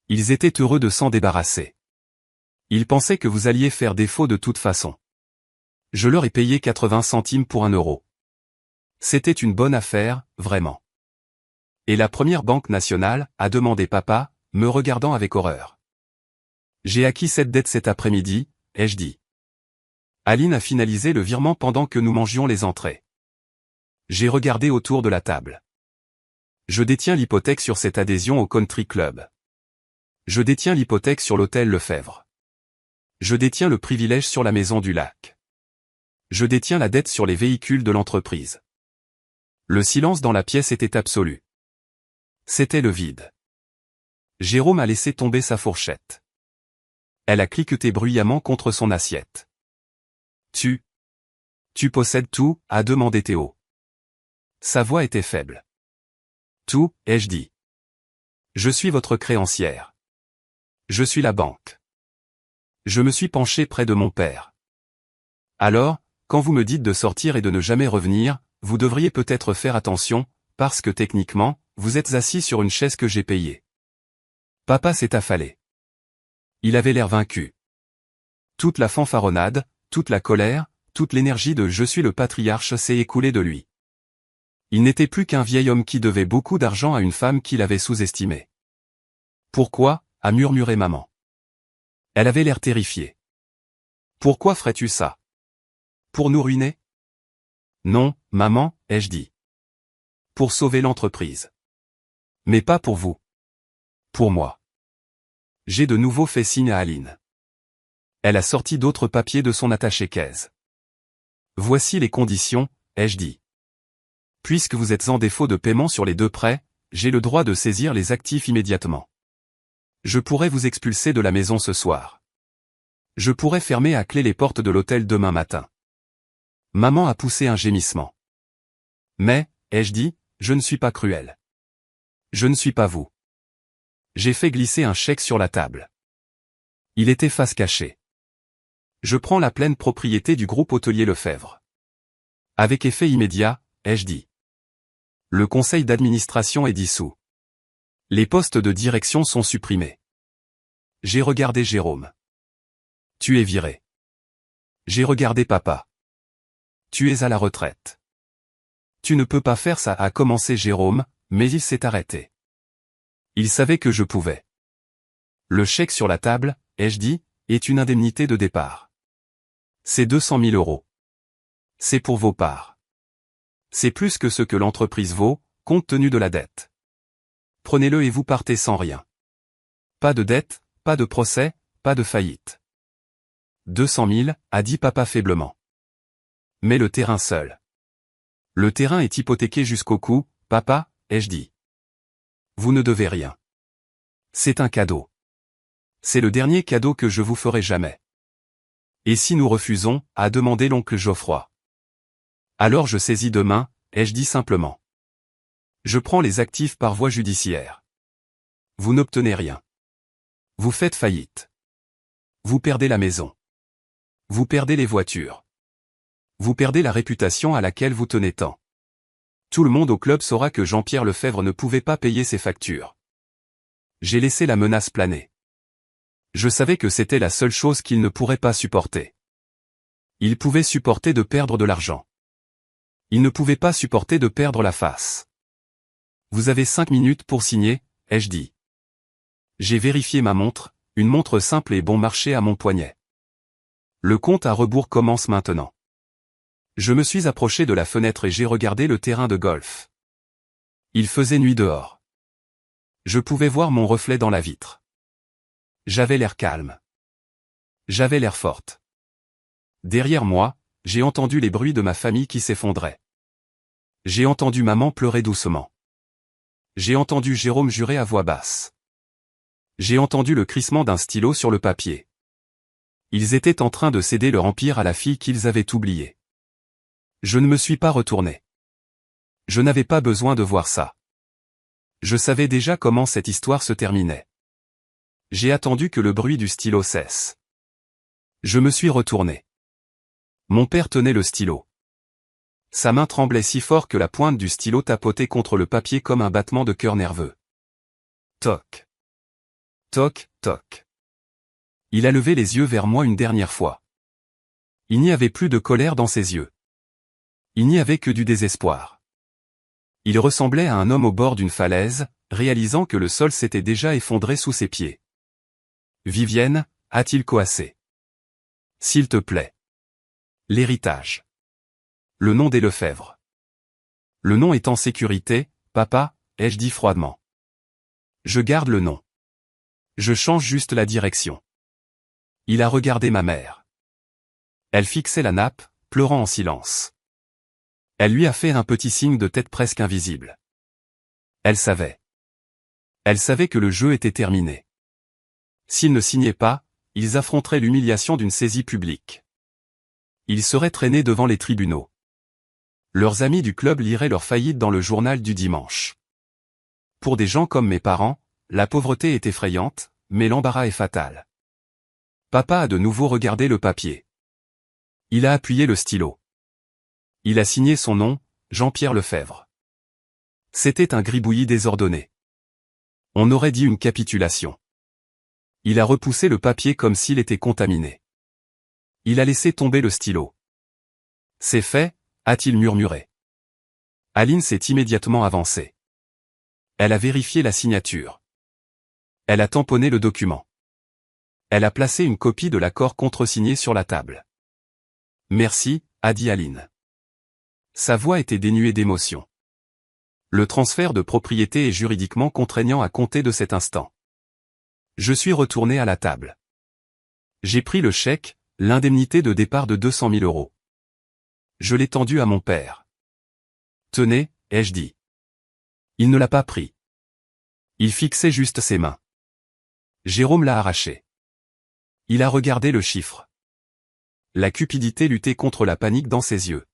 Ils étaient heureux de s'en débarrasser. Ils pensaient que vous alliez faire défaut de toute façon. Je leur ai payé 80 centimes pour 1 euro. C'était une bonne affaire, vraiment. Et la Première Banque nationale, a demandé papa, me regardant avec horreur. J'ai acquis cette dette cet après-midi, ai-je dit. Aline a finalisé le virement pendant que nous mangions les entrées. J'ai regardé autour de la table. Je détiens l'hypothèque sur cette adhésion au Country Club. Je détiens l'hypothèque sur l'hôtel Lefebvre. Je détiens le privilège sur la maison du lac. Je détiens la dette sur les véhicules de l'entreprise. Le silence dans la pièce était absolu. C'était le vide. Jérôme a laissé tomber sa fourchette. Elle a cliqueté bruyamment contre son assiette. Tu possèdes tout, a demandé Théo. Sa voix était faible. Tout, ai-je dit. Je suis votre créancière. Je suis la banque. Je me suis penché près de mon père. Alors, quand vous me dites de sortir et de ne jamais revenir, vous devriez peut-être faire attention, parce que techniquement, vous êtes assis sur une chaise que j'ai payée. Papa s'est affalé. Il avait l'air vaincu. Toute la fanfaronnade, toute la colère, toute l'énergie de « je suis le patriarche » s'est écoulée de lui. Il n'était plus qu'un vieil homme qui devait beaucoup d'argent à une femme qu'il avait sous-estimée. Pourquoi ? A murmuré maman. Elle avait l'air terrifiée. Pourquoi ferais-tu ça ? Pour nous ruiner ? Non, maman, ai-je dit. Pour sauver l'entreprise. Mais pas pour vous. Pour moi. J'ai de nouveau fait signe à Aline. Elle a sorti d'autres papiers de son attaché-caisse. Voici les conditions, ai-je dit. Puisque vous êtes en défaut de paiement sur les 2 prêts, j'ai le droit de saisir les actifs immédiatement. Je pourrais vous expulser de la maison ce soir. Je pourrais fermer à clé les portes de l'hôtel demain matin. Maman a poussé un gémissement. Mais, ai-je dit, je ne suis pas cruel. Je ne suis pas vous. J'ai fait glisser un chèque sur la table. Il était face cachée. Je prends la pleine propriété du groupe hôtelier Lefebvre. Avec effet immédiat, ai-je dit. Le conseil d'administration est dissous. Les postes de direction sont supprimés. J'ai regardé Jérôme. Tu es viré. J'ai regardé papa. Tu es à la retraite. Tu ne peux pas faire ça, a commencé Jérôme, mais il s'est arrêté. Il savait que je pouvais. Le chèque sur la table, ai-je dit, est une indemnité de départ. C'est 200 000 euros. C'est pour vos parts. C'est plus que ce que l'entreprise vaut, compte tenu de la dette. Prenez-le et vous partez sans rien. Pas de dette, pas de procès, pas de faillite. 200 000, a dit papa faiblement. Mais le terrain seul. Le terrain est hypothéqué jusqu'au cou, papa, ai-je dit. Vous ne devez rien. C'est un cadeau. C'est le dernier cadeau que je vous ferai jamais. Et si nous refusons, a demandé l'oncle Geoffroy. Alors je saisis deux mains, ai-je dit simplement. Je prends les actifs par voie judiciaire. Vous n'obtenez rien. Vous faites faillite. Vous perdez la maison. Vous perdez les voitures. Vous perdez la réputation à laquelle vous tenez tant. Tout le monde au club saura que Jean-Pierre Lefebvre ne pouvait pas payer ses factures. J'ai laissé la menace planer. Je savais que c'était la seule chose qu'il ne pourrait pas supporter. Il pouvait supporter de perdre de l'argent. Il ne pouvait pas supporter de perdre la face. Vous avez 5 minutes pour signer, ai-je dit. J'ai vérifié ma montre, une montre simple et bon marché à mon poignet. Le compte à rebours commence maintenant. Je me suis approché de la fenêtre et j'ai regardé le terrain de golf. Il faisait nuit dehors. Je pouvais voir mon reflet dans la vitre. J'avais l'air calme. J'avais l'air forte. Derrière moi, j'ai entendu les bruits de ma famille qui s'effondraient. J'ai entendu maman pleurer doucement. J'ai entendu Jérôme jurer à voix basse. J'ai entendu le crissement d'un stylo sur le papier. Ils étaient en train de céder leur empire à la fille qu'ils avaient oubliée. Je ne me suis pas retourné. Je n'avais pas besoin de voir ça. Je savais déjà comment cette histoire se terminait. J'ai attendu que le bruit du stylo cesse. Je me suis retourné. Mon père tenait le stylo. Sa main tremblait si fort que la pointe du stylo tapotait contre le papier comme un battement de cœur nerveux. Toc. Toc, toc. Il a levé les yeux vers moi une dernière fois. Il n'y avait plus de colère dans ses yeux. Il n'y avait que du désespoir. Il ressemblait à un homme au bord d'une falaise, réalisant que le sol s'était déjà effondré sous ses pieds. Vivienne, a-t-il coassé. S'il te plaît. L'héritage. Le nom des Lefebvre. Le nom est en sécurité, papa, ai-je dit froidement. Je garde le nom. Je change juste la direction. Il a regardé ma mère. Elle fixait la nappe, pleurant en silence. Elle lui a fait un petit signe de tête presque invisible. Elle savait. Elle savait que le jeu était terminé. S'ils ne signaient pas, ils affronteraient l'humiliation d'une saisie publique. Ils seraient traînés devant les tribunaux. Leurs amis du club liraient leur faillite dans le journal du dimanche. Pour des gens comme mes parents, la pauvreté est effrayante, mais l'embarras est fatal. Papa a de nouveau regardé le papier. Il a appuyé le stylo. Il a signé son nom, Jean-Pierre Lefebvre. C'était un gribouillis désordonné. On aurait dit une capitulation. Il a repoussé le papier comme s'il était contaminé. Il a laissé tomber le stylo. C'est fait, a-t-il murmuré. Aline s'est immédiatement avancée. Elle a vérifié la signature. Elle a tamponné le document. Elle a placé une copie de l'accord contresigné sur la table. Merci, a dit Aline. Sa voix était dénuée d'émotion. Le transfert de propriété est juridiquement contraignant à compter de cet instant. Je suis retourné à la table. J'ai pris le chèque, l'indemnité de départ de 200 000 euros. Je l'ai tendu à mon père. Tenez, ai-je dit. Il ne l'a pas pris. Il fixait juste ses mains. Jérôme l'a arraché. Il a regardé le chiffre. La cupidité luttait contre la panique dans ses yeux.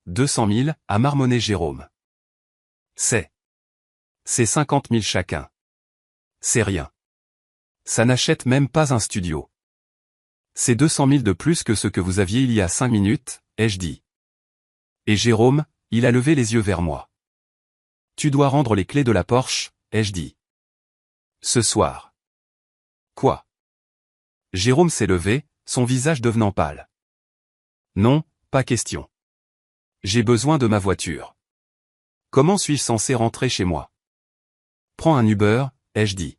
200 000, a marmonné Jérôme. C'est 50 000 chacun. C'est rien. Ça n'achète même pas un studio. C'est 200 000 de plus que ce que vous aviez il y a 5 minutes, ai-je dit. Et Jérôme, il a levé les yeux vers moi. Tu dois rendre les clés de la Porsche, ai-je dit. Ce soir. Quoi? Jérôme s'est levé, son visage devenant pâle. Non, pas question. J'ai besoin de ma voiture. Comment suis-je censé rentrer chez moi? Prends un Uber, ai-je dit.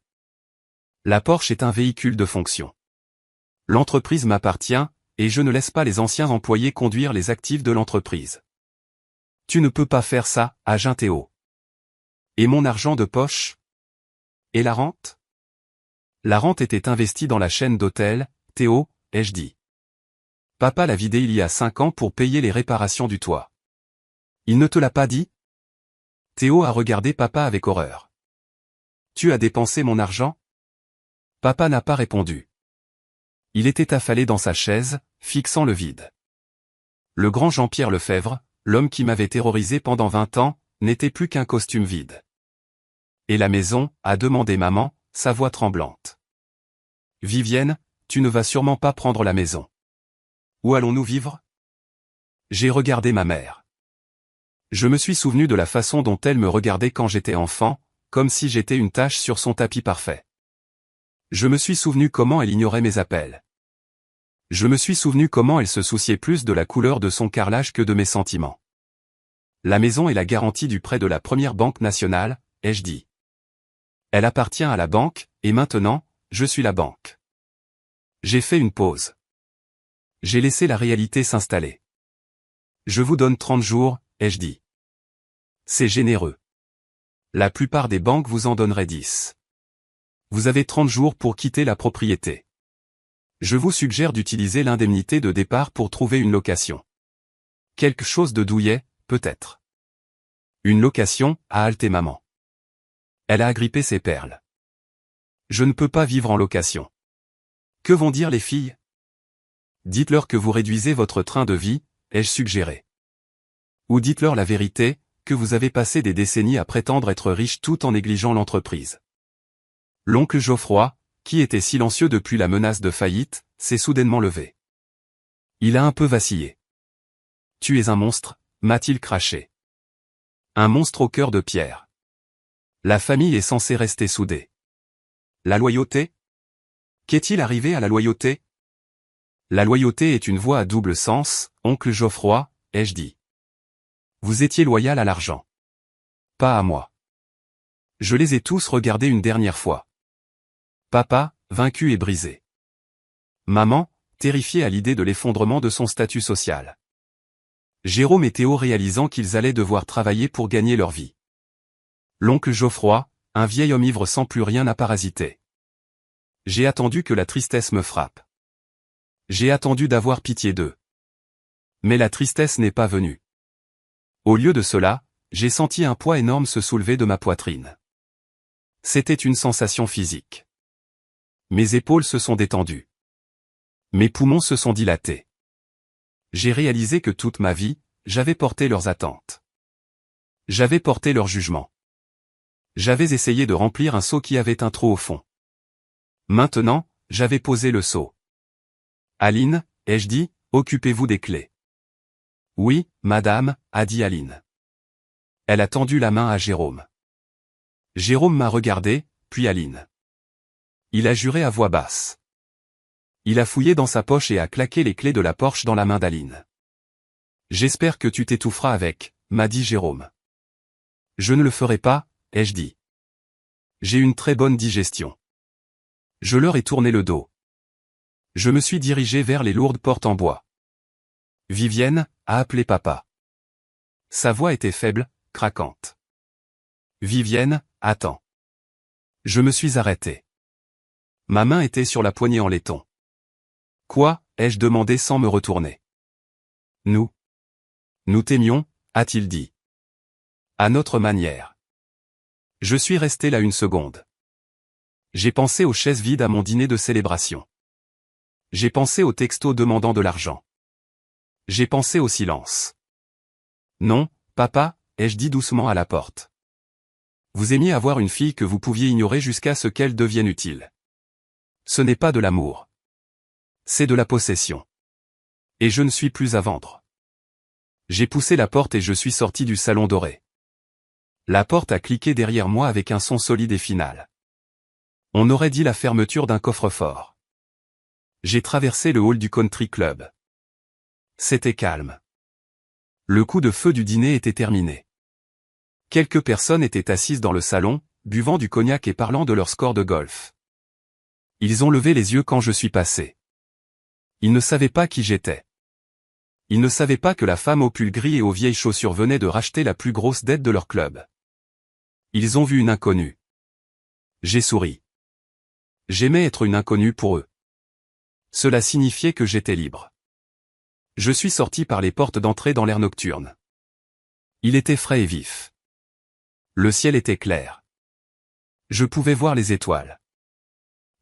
La Porsche est un véhicule de fonction. L'entreprise m'appartient, et je ne laisse pas les anciens employés conduire les actifs de l'entreprise. Tu ne peux pas faire ça, a geint Théo. Et mon argent de poche? Et la rente? La rente était investie dans la chaîne d'hôtels, Théo, ai-je dit. Papa l'a vidée il y a 5 ans pour payer les réparations du toit. Il ne te l'a pas dit? Théo a regardé papa avec horreur. Tu as dépensé mon argent? Papa n'a pas répondu. Il était affalé dans sa chaise, fixant le vide. Le grand Jean-Pierre Lefebvre, l'homme qui m'avait terrorisé pendant 20 ans, n'était plus qu'un costume vide. Et la maison, a demandé maman, sa voix tremblante. Vivienne, tu ne vas sûrement pas prendre la maison. Où allons-nous vivre? J'ai regardé ma mère. Je me suis souvenu de la façon dont elle me regardait quand j'étais enfant, comme si j'étais une tache sur son tapis parfait. Je me suis souvenu comment elle ignorait mes appels. Je me suis souvenu comment elle se souciait plus de la couleur de son carrelage que de mes sentiments. La maison est la garantie du prêt de la Première Banque nationale, ai-je dit. Elle appartient à la banque, et maintenant, je suis la banque. J'ai fait une pause. J'ai laissé la réalité s'installer. Je vous donne 30 jours, ai-je dit. C'est généreux. La plupart des banques vous en donneraient 10. Vous avez 30 jours pour quitter la propriété. Je vous suggère d'utiliser l'indemnité de départ pour trouver une location. Quelque chose de douillet, peut-être. Une location, a haleté maman. Elle a agrippé ses perles. Je ne peux pas vivre en location. Que vont dire les filles? Dites-leur que vous réduisez votre train de vie, ai-je suggéré. Ou dites-leur la vérité, que vous avez passé des décennies à prétendre être riche tout en négligeant l'entreprise. L'oncle Geoffroy, qui était silencieux depuis la menace de faillite, s'est soudainement levé. Il a un peu vacillé. Tu es un monstre, m'a-t-il craché. Un monstre au cœur de pierre. La famille est censée rester soudée. La loyauté? Qu'est-il arrivé à la loyauté? La loyauté est une voie à double sens, oncle Geoffroy, ai-je dit. Vous étiez loyal à l'argent. Pas à moi. Je les ai tous regardés une dernière fois. Papa, vaincu et brisé. Maman, terrifiée à l'idée de l'effondrement de son statut social. Jérôme et Théo réalisant qu'ils allaient devoir travailler pour gagner leur vie. L'oncle Geoffroy, un vieil homme ivre sans plus rien à parasiter. J'ai attendu que la tristesse me frappe. J'ai attendu d'avoir pitié d'eux. Mais la tristesse n'est pas venue. Au lieu de cela, j'ai senti un poids énorme se soulever de ma poitrine. C'était une sensation physique. Mes épaules se sont détendues. Mes poumons se sont dilatés. J'ai réalisé que toute ma vie, j'avais porté leurs attentes. J'avais porté leur jugement. J'avais essayé de remplir un seau qui avait un trou au fond. Maintenant, j'avais posé le seau. Aline, ai-je dit, occupez-vous des clés. Oui, madame, a dit Aline. Elle a tendu la main à Jérôme. Jérôme m'a regardé, puis Aline. Il a juré à voix basse. Il a fouillé dans sa poche et a claqué les clés de la Porsche dans la main d'Aline. J'espère que tu t'étoufferas avec, m'a dit Jérôme. Je ne le ferai pas, ai-je dit. J'ai une très bonne digestion. Je leur ai tourné le dos. Je me suis dirigé vers les lourdes portes en bois. Vivienne, a appelé papa. Sa voix était faible, craquante. Vivienne, attends. Je me suis arrêté. Ma main était sur la poignée en laiton. Quoi, ai-je demandé sans me retourner. Nous t'aimions, a-t-il dit. À notre manière. Je suis resté là une seconde. J'ai pensé aux chaises vides à mon dîner de célébration. J'ai pensé au texto demandant de l'argent. J'ai pensé au silence. Non, papa, ai-je dit doucement à la porte. Vous aimiez avoir une fille que vous pouviez ignorer jusqu'à ce qu'elle devienne utile. Ce n'est pas de l'amour. C'est de la possession. Et je ne suis plus à vendre. J'ai poussé la porte et je suis sorti du salon doré. La porte a cliqué derrière moi avec un son solide et final. On aurait dit la fermeture d'un coffre-fort. J'ai traversé le hall du country club. C'était calme. Le coup de feu du dîner était terminé. Quelques personnes étaient assises dans le salon, buvant du cognac et parlant de leur score de golf. Ils ont levé les yeux quand je suis passé. Ils ne savaient pas qui j'étais. Ils ne savaient pas que la femme au pull gris et aux vieilles chaussures venait de racheter la plus grosse dette de leur club. Ils ont vu une inconnue. J'ai souri. J'aimais être une inconnue pour eux. Cela signifiait que j'étais libre. Je suis sorti par les portes d'entrée dans l'air nocturne. Il était frais et vif. Le ciel était clair. Je pouvais voir les étoiles.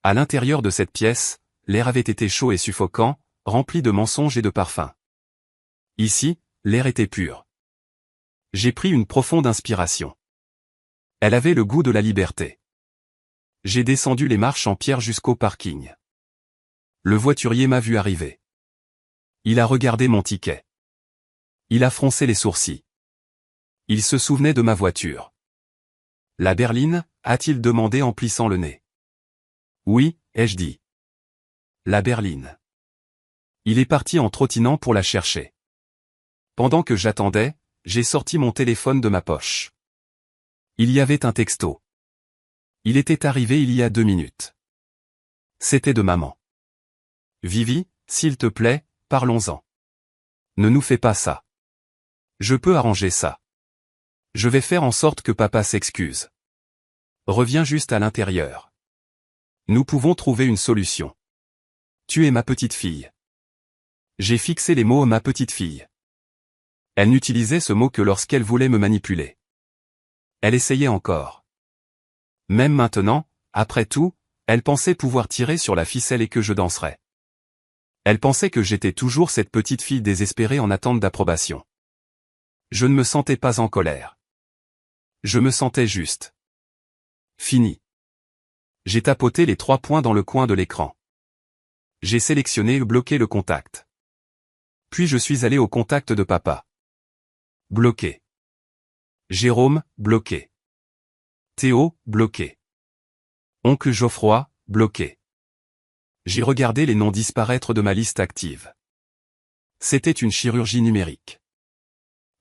À l'intérieur de cette pièce, l'air avait été chaud et suffocant, rempli de mensonges et de parfums. Ici, l'air était pur. J'ai pris une profonde inspiration. Elle avait le goût de la liberté. J'ai descendu les marches en pierre jusqu'au parking. Le voiturier m'a vu arriver. Il a regardé mon ticket. Il a froncé les sourcils. Il se souvenait de ma voiture. La berline, a-t-il demandé en plissant le nez. Oui, ai-je dit. La berline. Il est parti en trottinant pour la chercher. Pendant que j'attendais, j'ai sorti mon téléphone de ma poche. Il y avait un texto. Il était arrivé il y a 2 minutes. C'était de maman. Vivi, s'il te plaît, parlons-en. Ne nous fais pas ça. Je peux arranger ça. Je vais faire en sorte que papa s'excuse. Reviens juste à l'intérieur. Nous pouvons trouver une solution. Tu es ma petite fille. J'ai fixé les mots ma petite fille. Elle n'utilisait ce mot que lorsqu'elle voulait me manipuler. Elle essayait encore. Même maintenant, après tout, elle pensait pouvoir tirer sur la ficelle et que je danserais. Elle pensait que j'étais toujours cette petite fille désespérée en attente d'approbation. Je ne me sentais pas en colère. Je me sentais juste. Fini. J'ai tapoté les 3 points dans le coin de l'écran. J'ai sélectionné et bloqué le contact. Puis je suis allé au contact de papa. Bloqué. Jérôme, bloqué. Théo, bloqué. Oncle Geoffroy, bloqué. J'ai regardé les noms disparaître de ma liste active. C'était une chirurgie numérique.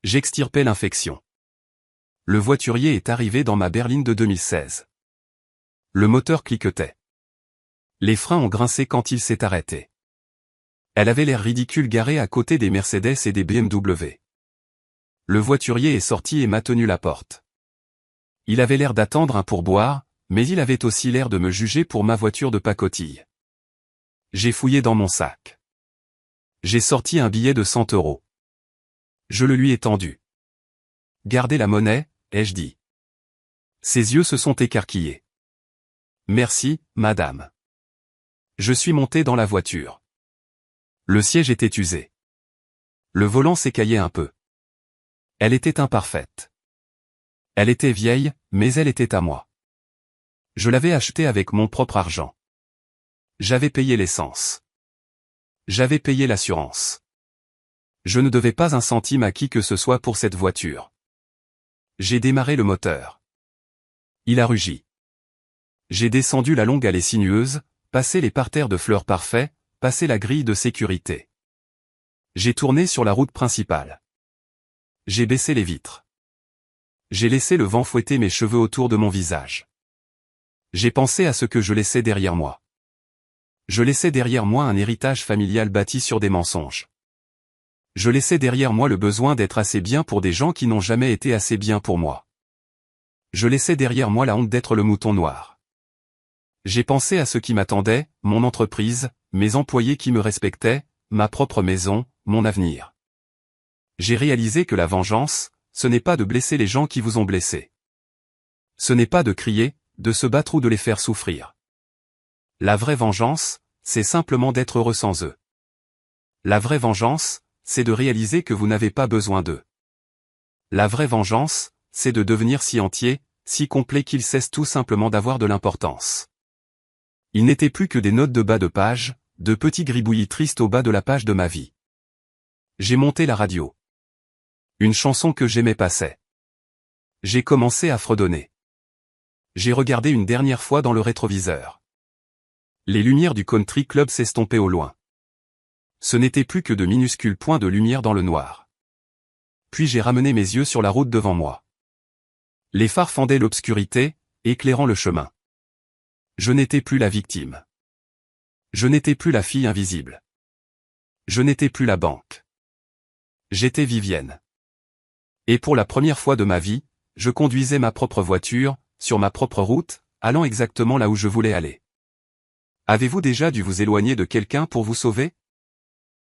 J'extirpais l'infection. Le voiturier est arrivé dans ma berline de 2016. Le moteur cliquetait. Les freins ont grincé quand il s'est arrêté. Elle avait l'air ridicule garée à côté des Mercedes et des BMW. Le voiturier est sorti et m'a tenu la porte. Il avait l'air d'attendre un pourboire, mais il avait aussi l'air de me juger pour ma voiture de pacotille. J'ai fouillé dans mon sac. J'ai sorti un billet de 100 €. Je le lui ai tendu. Gardez la monnaie, ai-je dit. Ses yeux se sont écarquillés. Merci, madame. Je suis monté dans la voiture. Le siège était usé. Le volant s'écaillait un peu. Elle était imparfaite. Elle était vieille, mais elle était à moi. Je l'avais achetée avec mon propre argent. J'avais payé l'essence. J'avais payé l'assurance. Je ne devais pas un centime à qui que ce soit pour cette voiture. J'ai démarré le moteur. Il a rugi. J'ai descendu la longue allée sinueuse, passé les parterres de fleurs parfaits, passé la grille de sécurité. J'ai tourné sur la route principale. J'ai baissé les vitres. J'ai laissé le vent fouetter mes cheveux autour de mon visage. J'ai pensé à ce que je laissais derrière moi. Je laissais derrière moi un héritage familial bâti sur des mensonges. Je laissais derrière moi le besoin d'être assez bien pour des gens qui n'ont jamais été assez bien pour moi. Je laissais derrière moi la honte d'être le mouton noir. J'ai pensé à ce qui m'attendait, mon entreprise, mes employés qui me respectaient, ma propre maison, mon avenir. J'ai réalisé que la vengeance, ce n'est pas de blesser les gens qui vous ont blessé. Ce n'est pas de crier, de se battre ou de les faire souffrir. La vraie vengeance, c'est simplement d'être heureux sans eux. La vraie vengeance, c'est de réaliser que vous n'avez pas besoin d'eux. La vraie vengeance, c'est de devenir si entier, si complet qu'ils cessent tout simplement d'avoir de l'importance. Ils n'étaient plus que des notes de bas de page, de petits gribouillis tristes au bas de la page de ma vie. J'ai monté la radio. Une chanson que j'aimais passait. J'ai commencé à fredonner. J'ai regardé une dernière fois dans le rétroviseur. Les lumières du country club s'estompaient au loin. Ce n'était plus que de minuscules points de lumière dans le noir. Puis j'ai ramené mes yeux sur la route devant moi. Les phares fendaient l'obscurité, éclairant le chemin. Je n'étais plus la victime. Je n'étais plus la fille invisible. Je n'étais plus la banque. J'étais Vivienne. Et pour la première fois de ma vie, je conduisais ma propre voiture, sur ma propre route, allant exactement là où je voulais aller. Avez-vous déjà dû vous éloigner de quelqu'un pour vous sauver ?